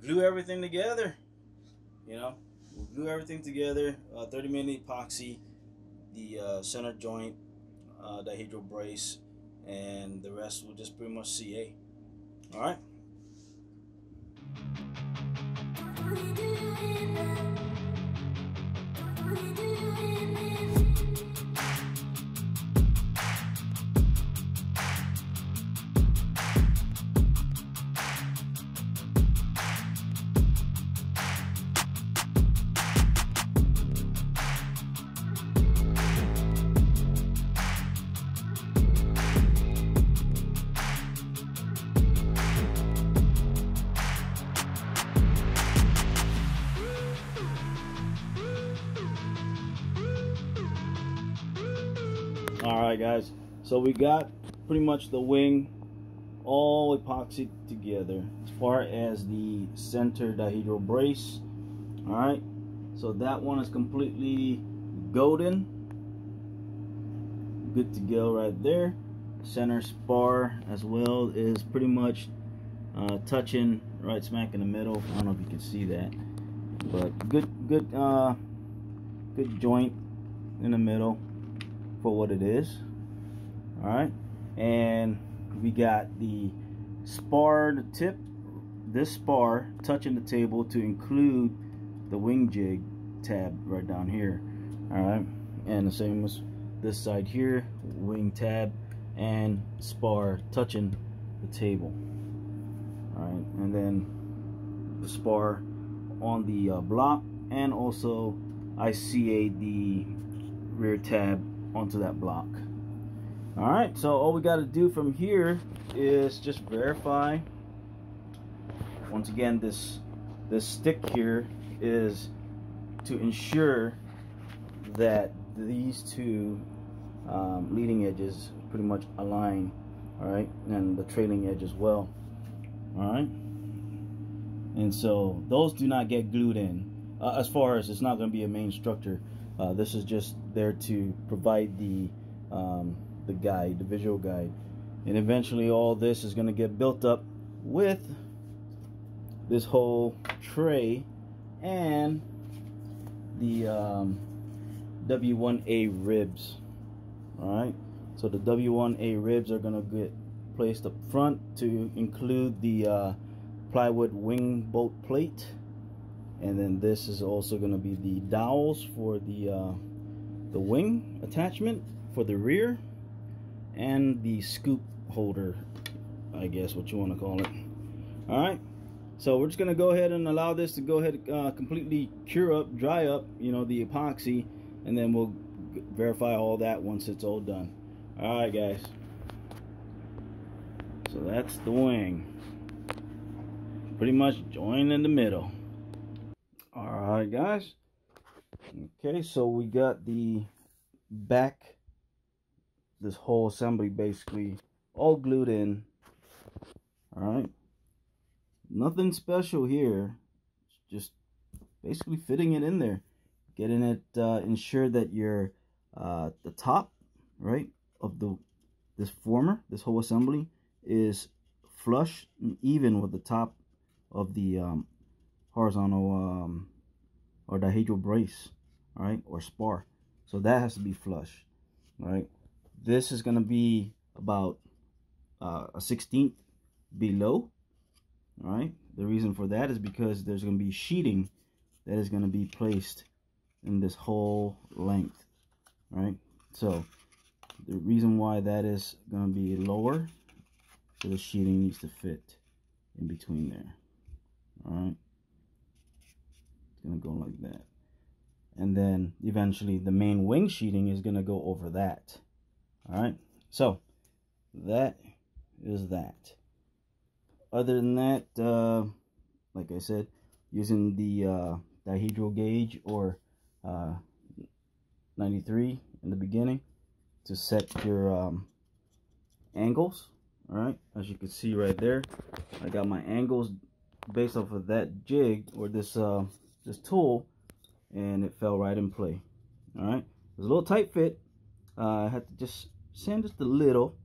glue everything together. You know, we'll glue everything together, 30mm epoxy, the center joint, dihedral brace, and the rest will just pretty much CA. All right. Alright guys, so we got pretty much the wing all epoxied together as far as the center dihedral brace. Alright, so that one is completely golden, good to go right there. Center spar as well is pretty much touching right smack in the middle. I don't know if you can see that, but good joint in the middle for what it is. All right, and we got the spar, the tip, this spar touching the table to include the wing jig tab right down here. All right, and the same as this side here, wing tab and spar touching the table. All right, and then the spar on the block, and also I CA the rear tab onto that block. All right, so all we got to do from here is just verify. Once again, this stick here is to ensure that these two leading edges pretty much align. All right, and the trailing edge as well. All right, and so those do not get glued in. As far as it's not going to be a main structure, this is just there to provide the guide, the visual guide, and eventually all this is going to get built up with this whole tray and the W1A ribs. All right, so the W1A ribs are going to get placed up front to include the plywood wing bolt plate, and then this is also going to be the dowels for the wing attachment for the rear, and the scoop holder, I guess what you want to call it. All right, so we're just going to go ahead and allow this to go ahead completely cure up, dry up, you know, the epoxy, and then we'll verify all that once it's all done. All right, guys, so that's the wing, pretty much joined in the middle. All right, guys, okay, so we got the back, this whole assembly basically all glued in. All right, nothing special here, just basically fitting it in there, getting it ensured that your the top, right, of this whole assembly is flush and even with the top of the horizontal or dihedral brace, all right, or spar. So that has to be flush. All right, this is going to be about a 1/16 below. All right, the reason for that is because there's going to be sheeting that is going to be placed in this whole length. All right, so the reason why that is going to be lower, so the sheeting needs to fit in between there. All right, it's going to go like that, and then eventually the main wing sheeting is going to go over that. All right, so that is that. Other than that, like I said, using the dihedral gauge or 93 in the beginning to set your angles. All right, as you can see right there, I got my angles based off of that jig or this this tool, and it fell right in play. All right, it was a little tight fit. I had to just sand just a little,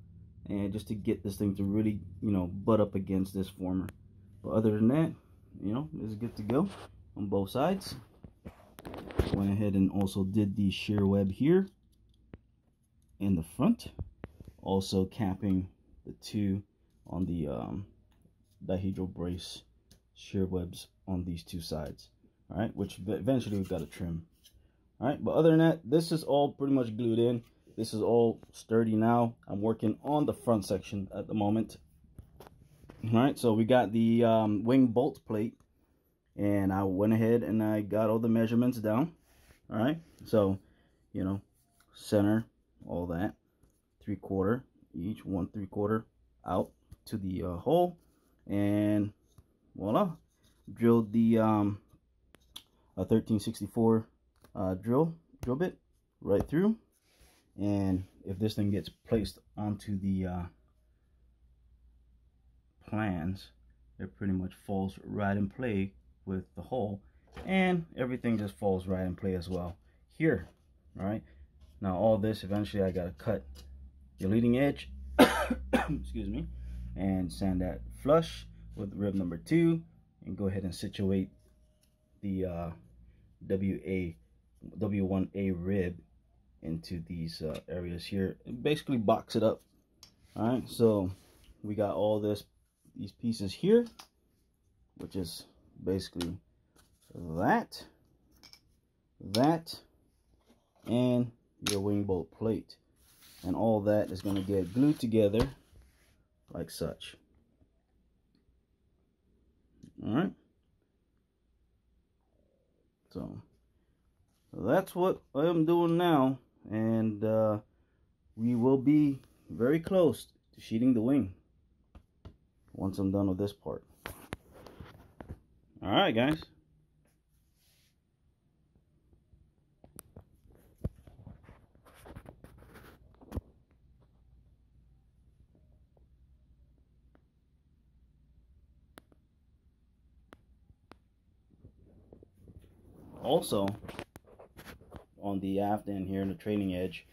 and just to get this thing to really, you know, butt up against this former. But other than that, you know, it's good to go on both sides. Went ahead and also did the shear web here in the front, also capping the two on the dihedral brace shear webs on these two sides. All right, which eventually we've got to trim. All right, but other than that, this is all pretty much glued in. This is all sturdy now. I'm working on the front section at the moment. All right, so we got the wing bolt plate, and I went ahead and I got all the measurements down. All right, so, you know, center, all that, 3/4 each, 1 3/4 out to the hole, and voila, drilled the a 1364 drill bit right through. And if this thing gets placed onto the plans, it pretty much falls right in play with the hole, and everything just falls right in play as well here. All right, now all this eventually I gotta cut the leading edge excuse me, and sand that flush with rib number 2, and go ahead and situate the W1A rib into these areas here, and basically box it up. All right, so we got all these pieces here, which is basically that, and your wing bolt plate, and all that is going to get glued together like such. All right. So that's what I'm doing now, and we will be very close to sheeting the wing once I'm done with this part. All right, guys. Also, on the aft end here in the trailing edge,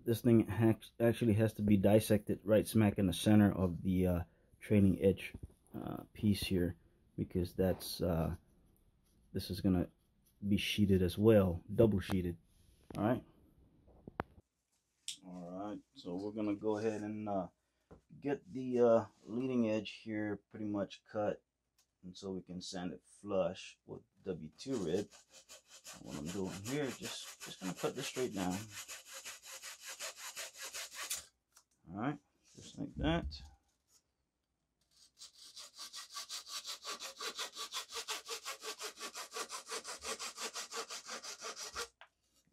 this thing actually has to be dissected right smack in the center of the trailing edge piece here, because that's this is gonna be sheeted as well, double sheeted. All right. So we're gonna go ahead and get the leading edge here pretty much cut, and so we can sand it flush with W2 rib. And what I'm doing here, just gonna cut this straight down. All right, just like that.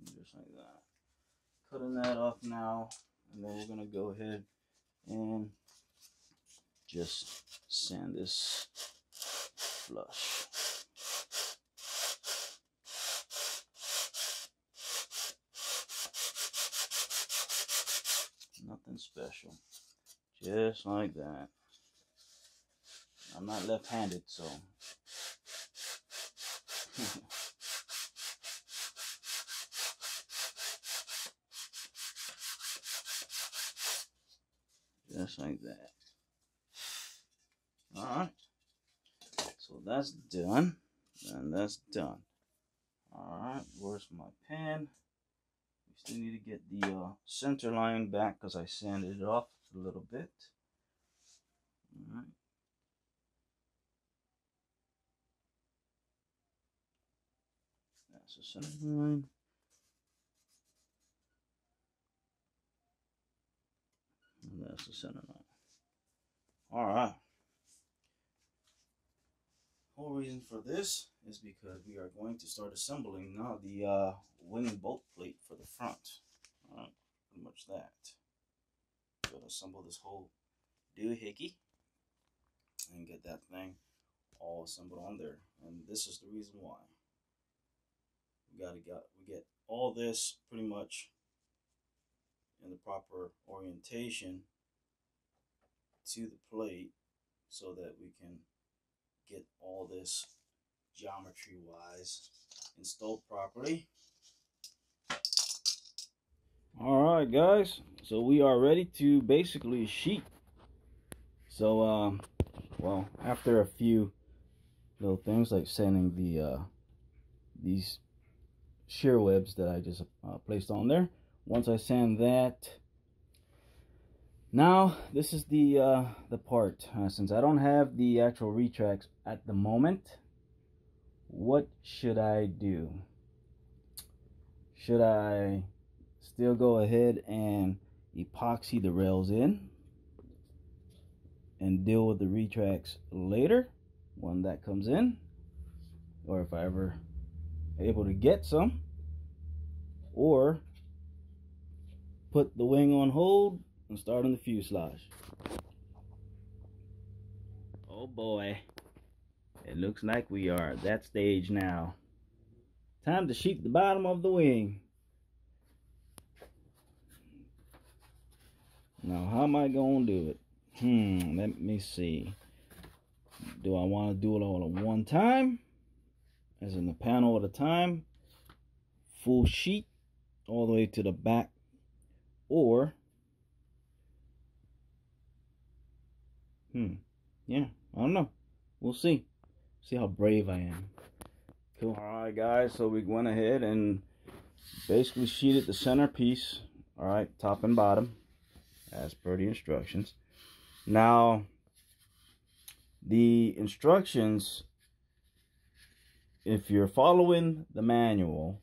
Just like that. Cutting that off now, and then we're gonna go ahead and just sand this flush. Nothing special, just like that. I'm not left-handed, so just like that. All right, so that's done, and that's done. All right, where's my pen? We still need to get the center line back because I sanded it off a little bit. All right. That's the center line. And that's the center line. All right. Whole reason for this is because we are going to start assembling now the wing bolt plate for the front. All right, pretty much that. Gotta assemble this whole doohickey and get that thing all assembled on there. And this is the reason why. We get all this pretty much in the proper orientation to the plate so that we can get all this geometry wise installed properly. All right, guys, so we are ready to basically sheet. So well, after a few little things like sanding the these shear webs that I just placed on there, once I sand that, now this is the part. Since I don't have the actual retracts at the moment, what should I do? Should I still go ahead and epoxy the rails in and deal with the retracts later when that comes in, or if I ever able to get some, or put the wing on hold and start on the fuselage? Oh boy, it looks like we are at that stage now. Time to sheet the bottom of the wing. Now, how am I going to do it? Let me see. Do I want to do it all at one time, as in the panel at a time, full sheet all the way to the back, or yeah, I don't know. We'll see. See how brave I am. Cool. All right, guys, so we went ahead and basically sheeted the center piece, all right, top and bottom, as per the instructions. Now, the instructions, if you're following the manual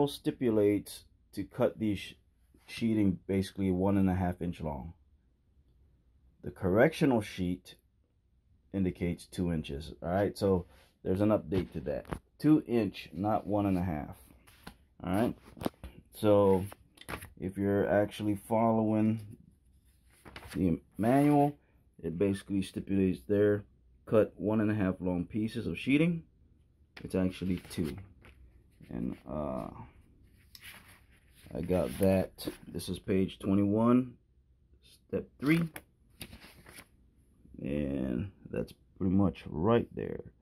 stipulates to cut these sheeting basically 1.5 inch long. The correctional sheet indicates 2 inches. All right, so there's an update to that. 2 inch, not 1.5. All right, so if you're actually following the manual, it basically stipulates there, cut 1.5 long pieces of sheeting. It's actually 2, and I got that. This is page 21, step 3, and that's pretty much right there.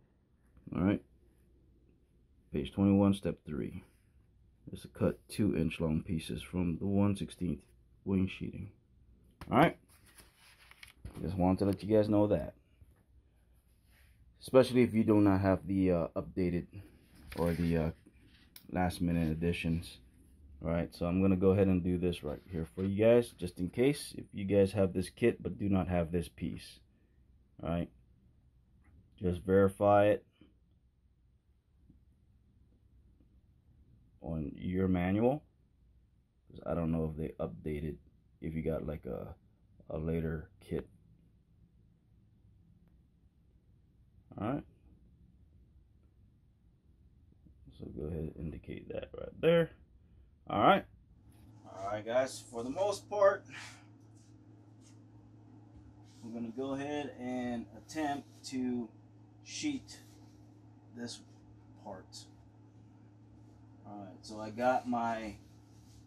All right, page 21, step 3 is to cut 2 inch long pieces from the 1/16 wing sheeting. All right, just wanted to let you guys know that, especially if you do not have the updated or the last minute additions. All right, so I'm gonna go ahead and do this right here for you guys, just in case if you guys have this kit but do not have this piece. All right, just verify it on your manual, because I don't know if they updated, if you got like a later kit. All right, so go ahead and indicate that right there. All right, guys, for the most part, we're gonna go ahead and attempt to sheet this part. All right, so I got my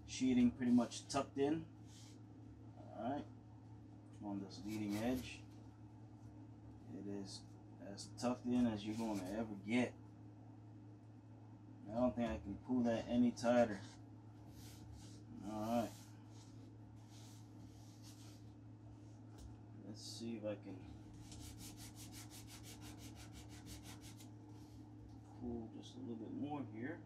sheeting pretty much tucked in. All right, on this leading edge, it is as tucked in as you're going to ever get. I don't think I can pull that any tighter. All right, let's see if I can pull just a little bit more here.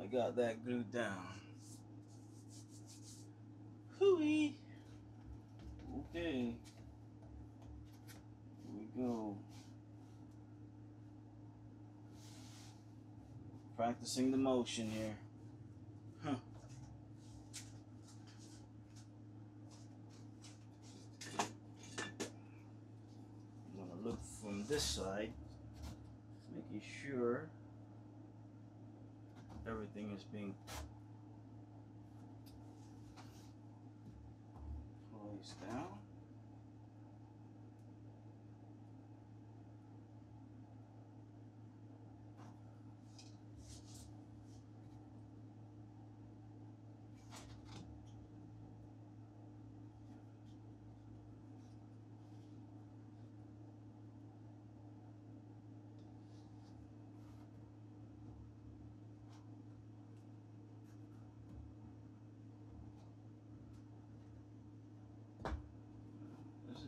I got that glued down. Hooey. Okay. Here we go. Practicing the motion here. Huh. I'm gonna look from this side, making sure everything is being placed down.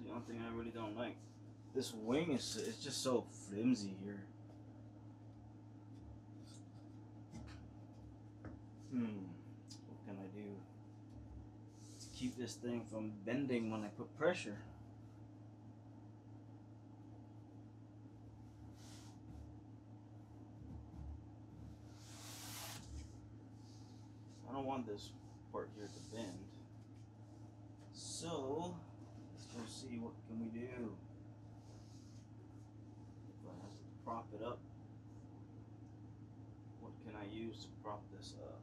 One thing I really don't like. This wing is, it's just so flimsy here. What can I do to keep this thing from bending when I put pressure? I don't want this part here to bend. So let's see, what can we do? If I have to prop it up, what can I use to prop this up?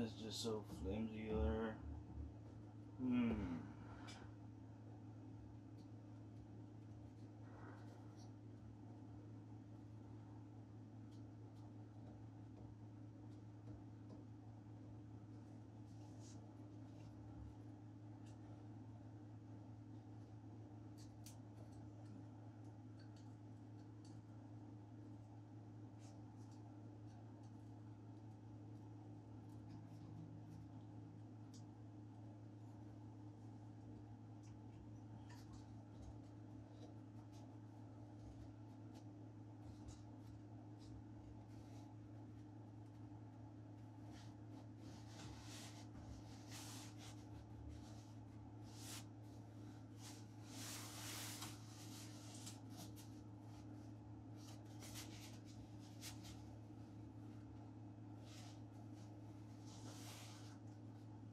is just so flimsy there.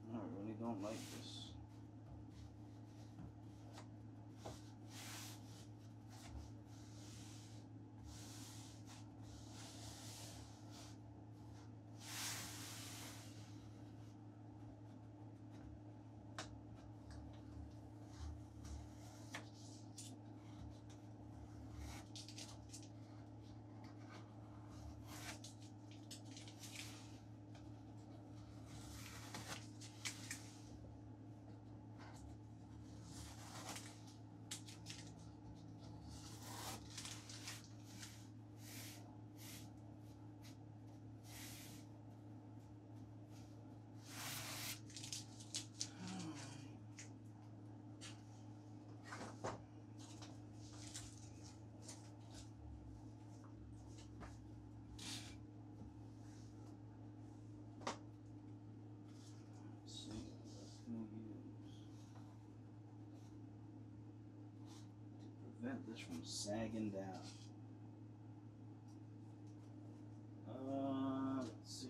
I really don't like this. Prevent this from sagging down. Let's see.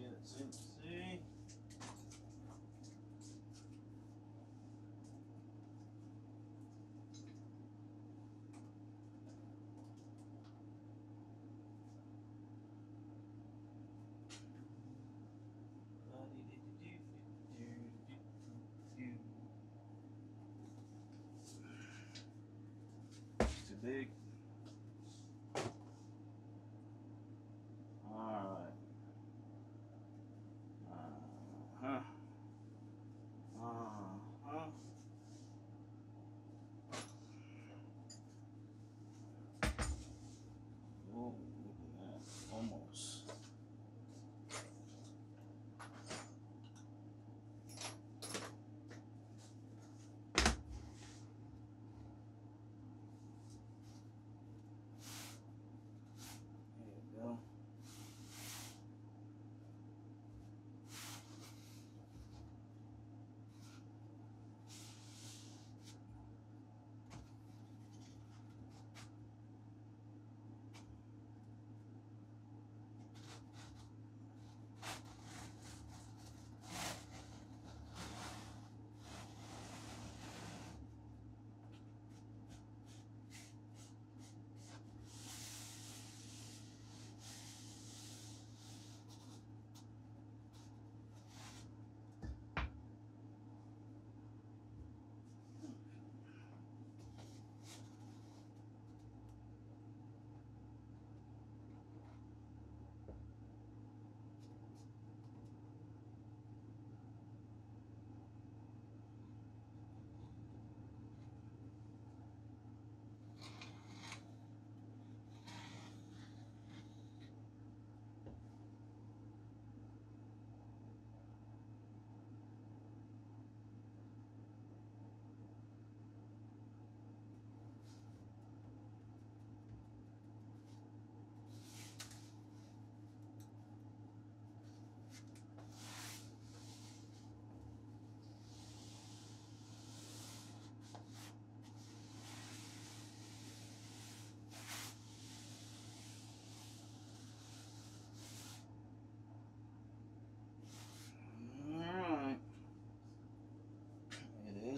Too big. Alright. Oh, look at that. Almost.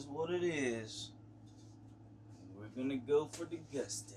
What it is. We're gonna go for the gusto.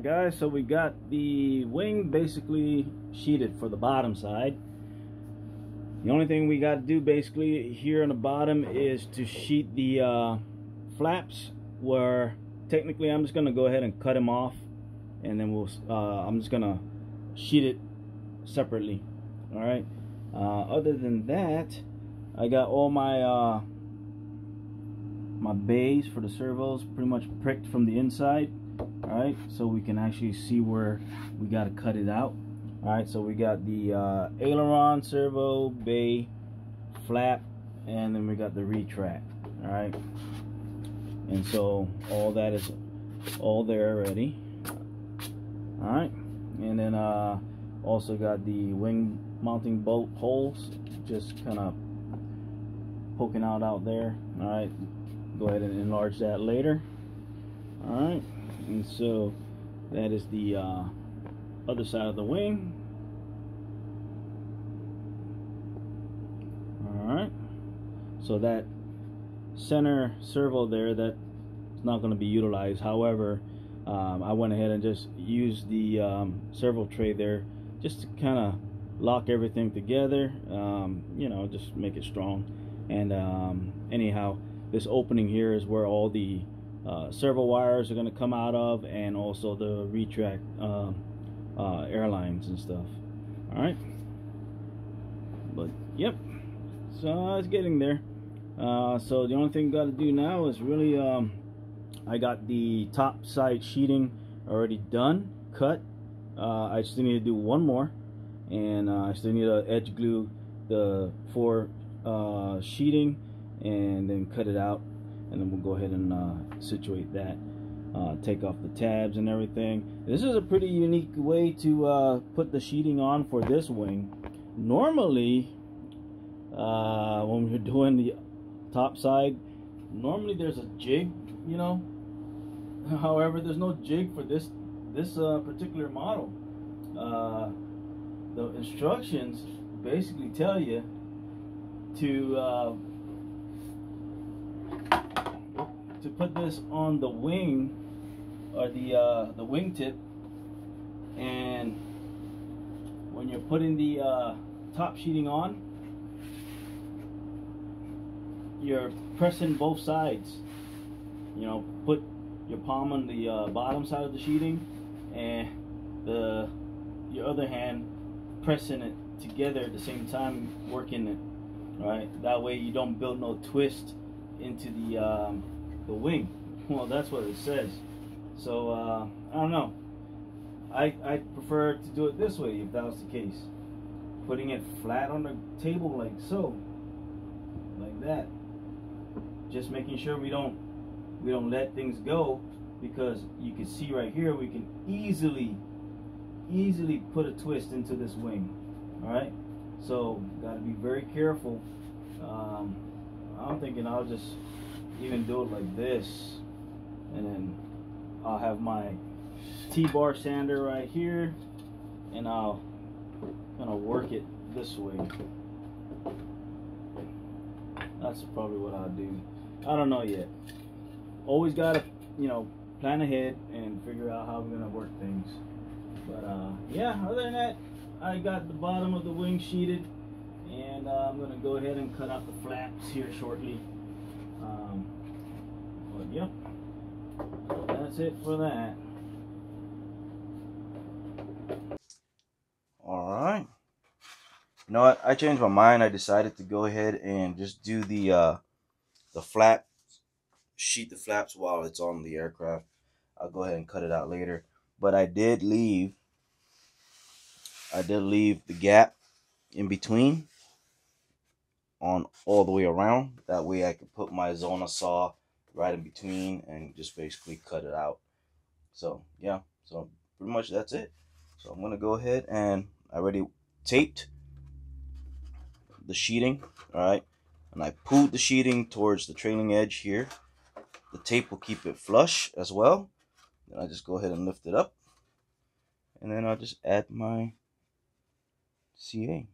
guys, so we got the wing basically sheeted for the bottom side. The only thing we got to do basically here on the bottom is to sheet the flaps, where technically I'm just going to go ahead and cut them off, and then I'm just going to sheet it separately. Alright, other than that, I got all my my bays for the servos pretty much pricked from the inside. Alright, so we can actually see where we got to cut it out. Alright, so we got the aileron, servo, bay, flap, and then we got the retract. Alright, and so all that is all there already. Alright, and then also got the wing mounting bolt holes just kind of poking out there. Alright, go ahead and enlarge that later. Alright, and so that is the other side of the wing. Alright, so that center servo there, that's not going to be utilized. However, I went ahead and just used the servo tray there just to kind of lock everything together, you know, just make it strong. And anyhow, this opening here is where all the servo wires are going to come out of, and also the retract airlines and stuff. Alright, but yep, so it's getting there. So the only thing got to do now is really I got the top side sheeting already done, cut. I still need to do one more, and I still need to edge glue the 4 sheeting and then cut it out, and then we'll go ahead and situate that, take off the tabs and everything. This is a pretty unique way to put the sheeting on for this wing. Normally when we're doing the top side, normally there's a jig, you know. However, there's no jig for this particular model. The instructions basically tell you to put this on the wing, or the wingtip, and when you're putting the top sheeting on, you're pressing both sides. You know, put your palm on the bottom side of the sheeting, and your other hand pressing it together at the same time, working it. Right, that way you don't build no twist into the wing. Well, that's what it says. So I don't know. I prefer to do it this way if that was the case. Putting it flat on the table like so, like that. Just making sure we don't let things go, because you can see right here we can easily put a twist into this wing. All right, so got to be very careful. I'm thinking I'll just even do it like this, and then I'll have my T-bar sander right here, and I'll kind of work it this way. That's probably what I'll do. I don't know yet. Always gotta, you know, plan ahead and figure out how we're gonna work things. But yeah, other than that, I got the bottom of the wing sheeted, and I'm gonna go ahead and cut out the flaps here shortly. But yeah, that's it for that. All right. You know what? I changed my mind. I decided to go ahead and just do the flap, sheet the flaps while it's on the aircraft. I'll go ahead and cut it out later. But I did leave the gap in between on all the way around. That way I could put my Zona saw right in between and just basically cut it out. So yeah, so pretty much that's it. So I'm gonna go ahead, and I already taped the sheeting. All right, and I pulled the sheeting towards the trailing edge here. The tape will keep it flush as well. Then I just go ahead and lift it up, and then I'll just add my CA.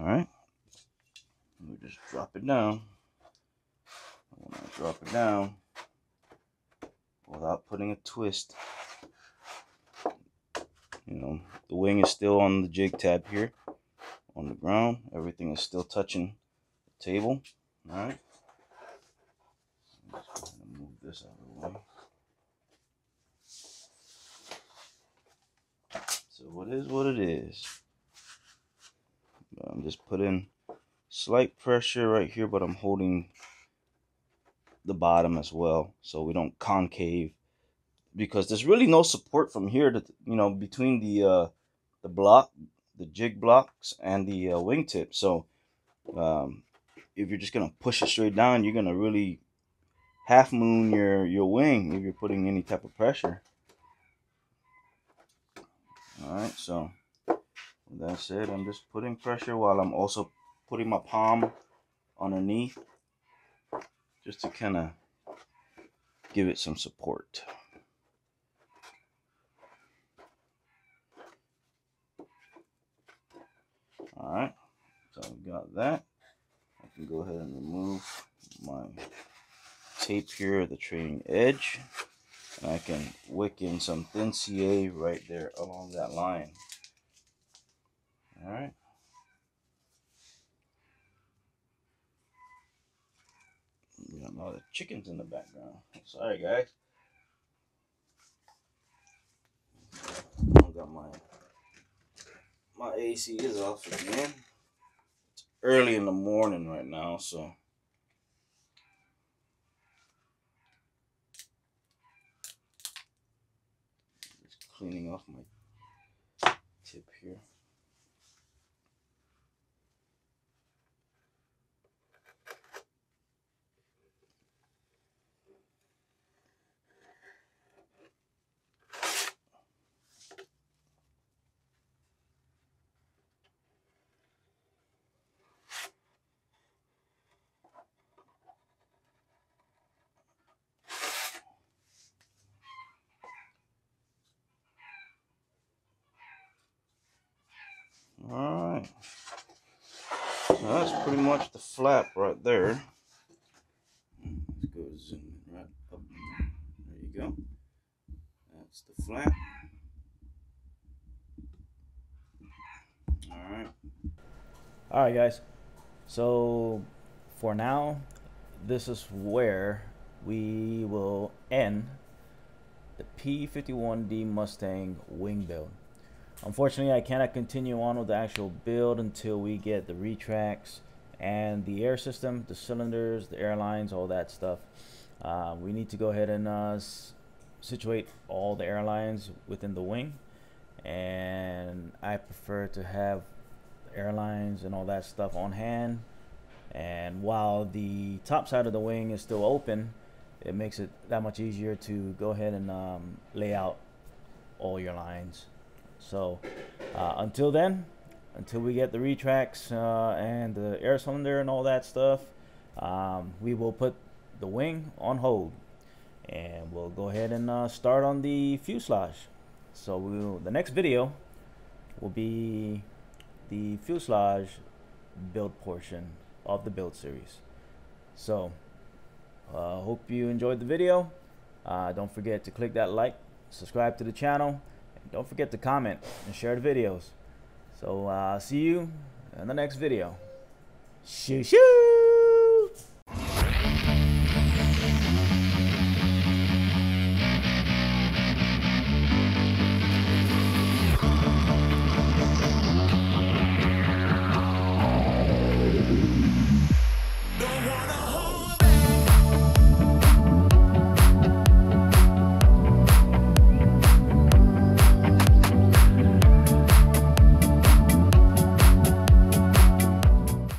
All right, we just drop it down. When I drop it down, without putting a twist, you know, the wing is still on the jig tab here on the ground. Everything is still touching the table. All right, I'm just going to move this out of the way. So it is what it is. I'm just putting slight pressure right here, but I'm holding the bottom as well so we don't concave, because there's really no support from here to, you know, between the jig blocks and the wingtip. So if you're just gonna push it straight down, you're gonna really half moon your wing if you're putting any type of pressure. All right, so with that said, I'm just putting pressure while I'm also putting my palm underneath just to kind of give it some support. All right, so we got that. I can go ahead and remove my tape here at the trailing edge, and I can wick in some thin CA right there along that line. All right. We got a lot of chickens in the background. Sorry, guys. I got my AC is off again. It's early in the morning right now, so just cleaning off my tip here. Alright, so that's pretty much the flap right there. Let's go zoom right up. There you go. That's the flap. Alright guys, so for now this is where we will end the P51D Mustang wing build. Unfortunately, I cannot continue on with the actual build until we get the retracts and the air system, the cylinders, the airlines, all that stuff. We need to go ahead and situate all the airlines within the wing, and I prefer to have airlines and all that stuff on hand. And while the top side of the wing is still open, it makes it that much easier to go ahead and lay out all your lines. So until then, until we get the retracts and the air cylinder and all that stuff, we will put the wing on hold, and we'll go ahead and start on the fuselage. So the next video will be the fuselage build portion of the build series. So hope you enjoyed the video. Don't forget to click that like, subscribe to the channel, and don't forget to comment and share the videos. So see you in the next video. Shoo shoo.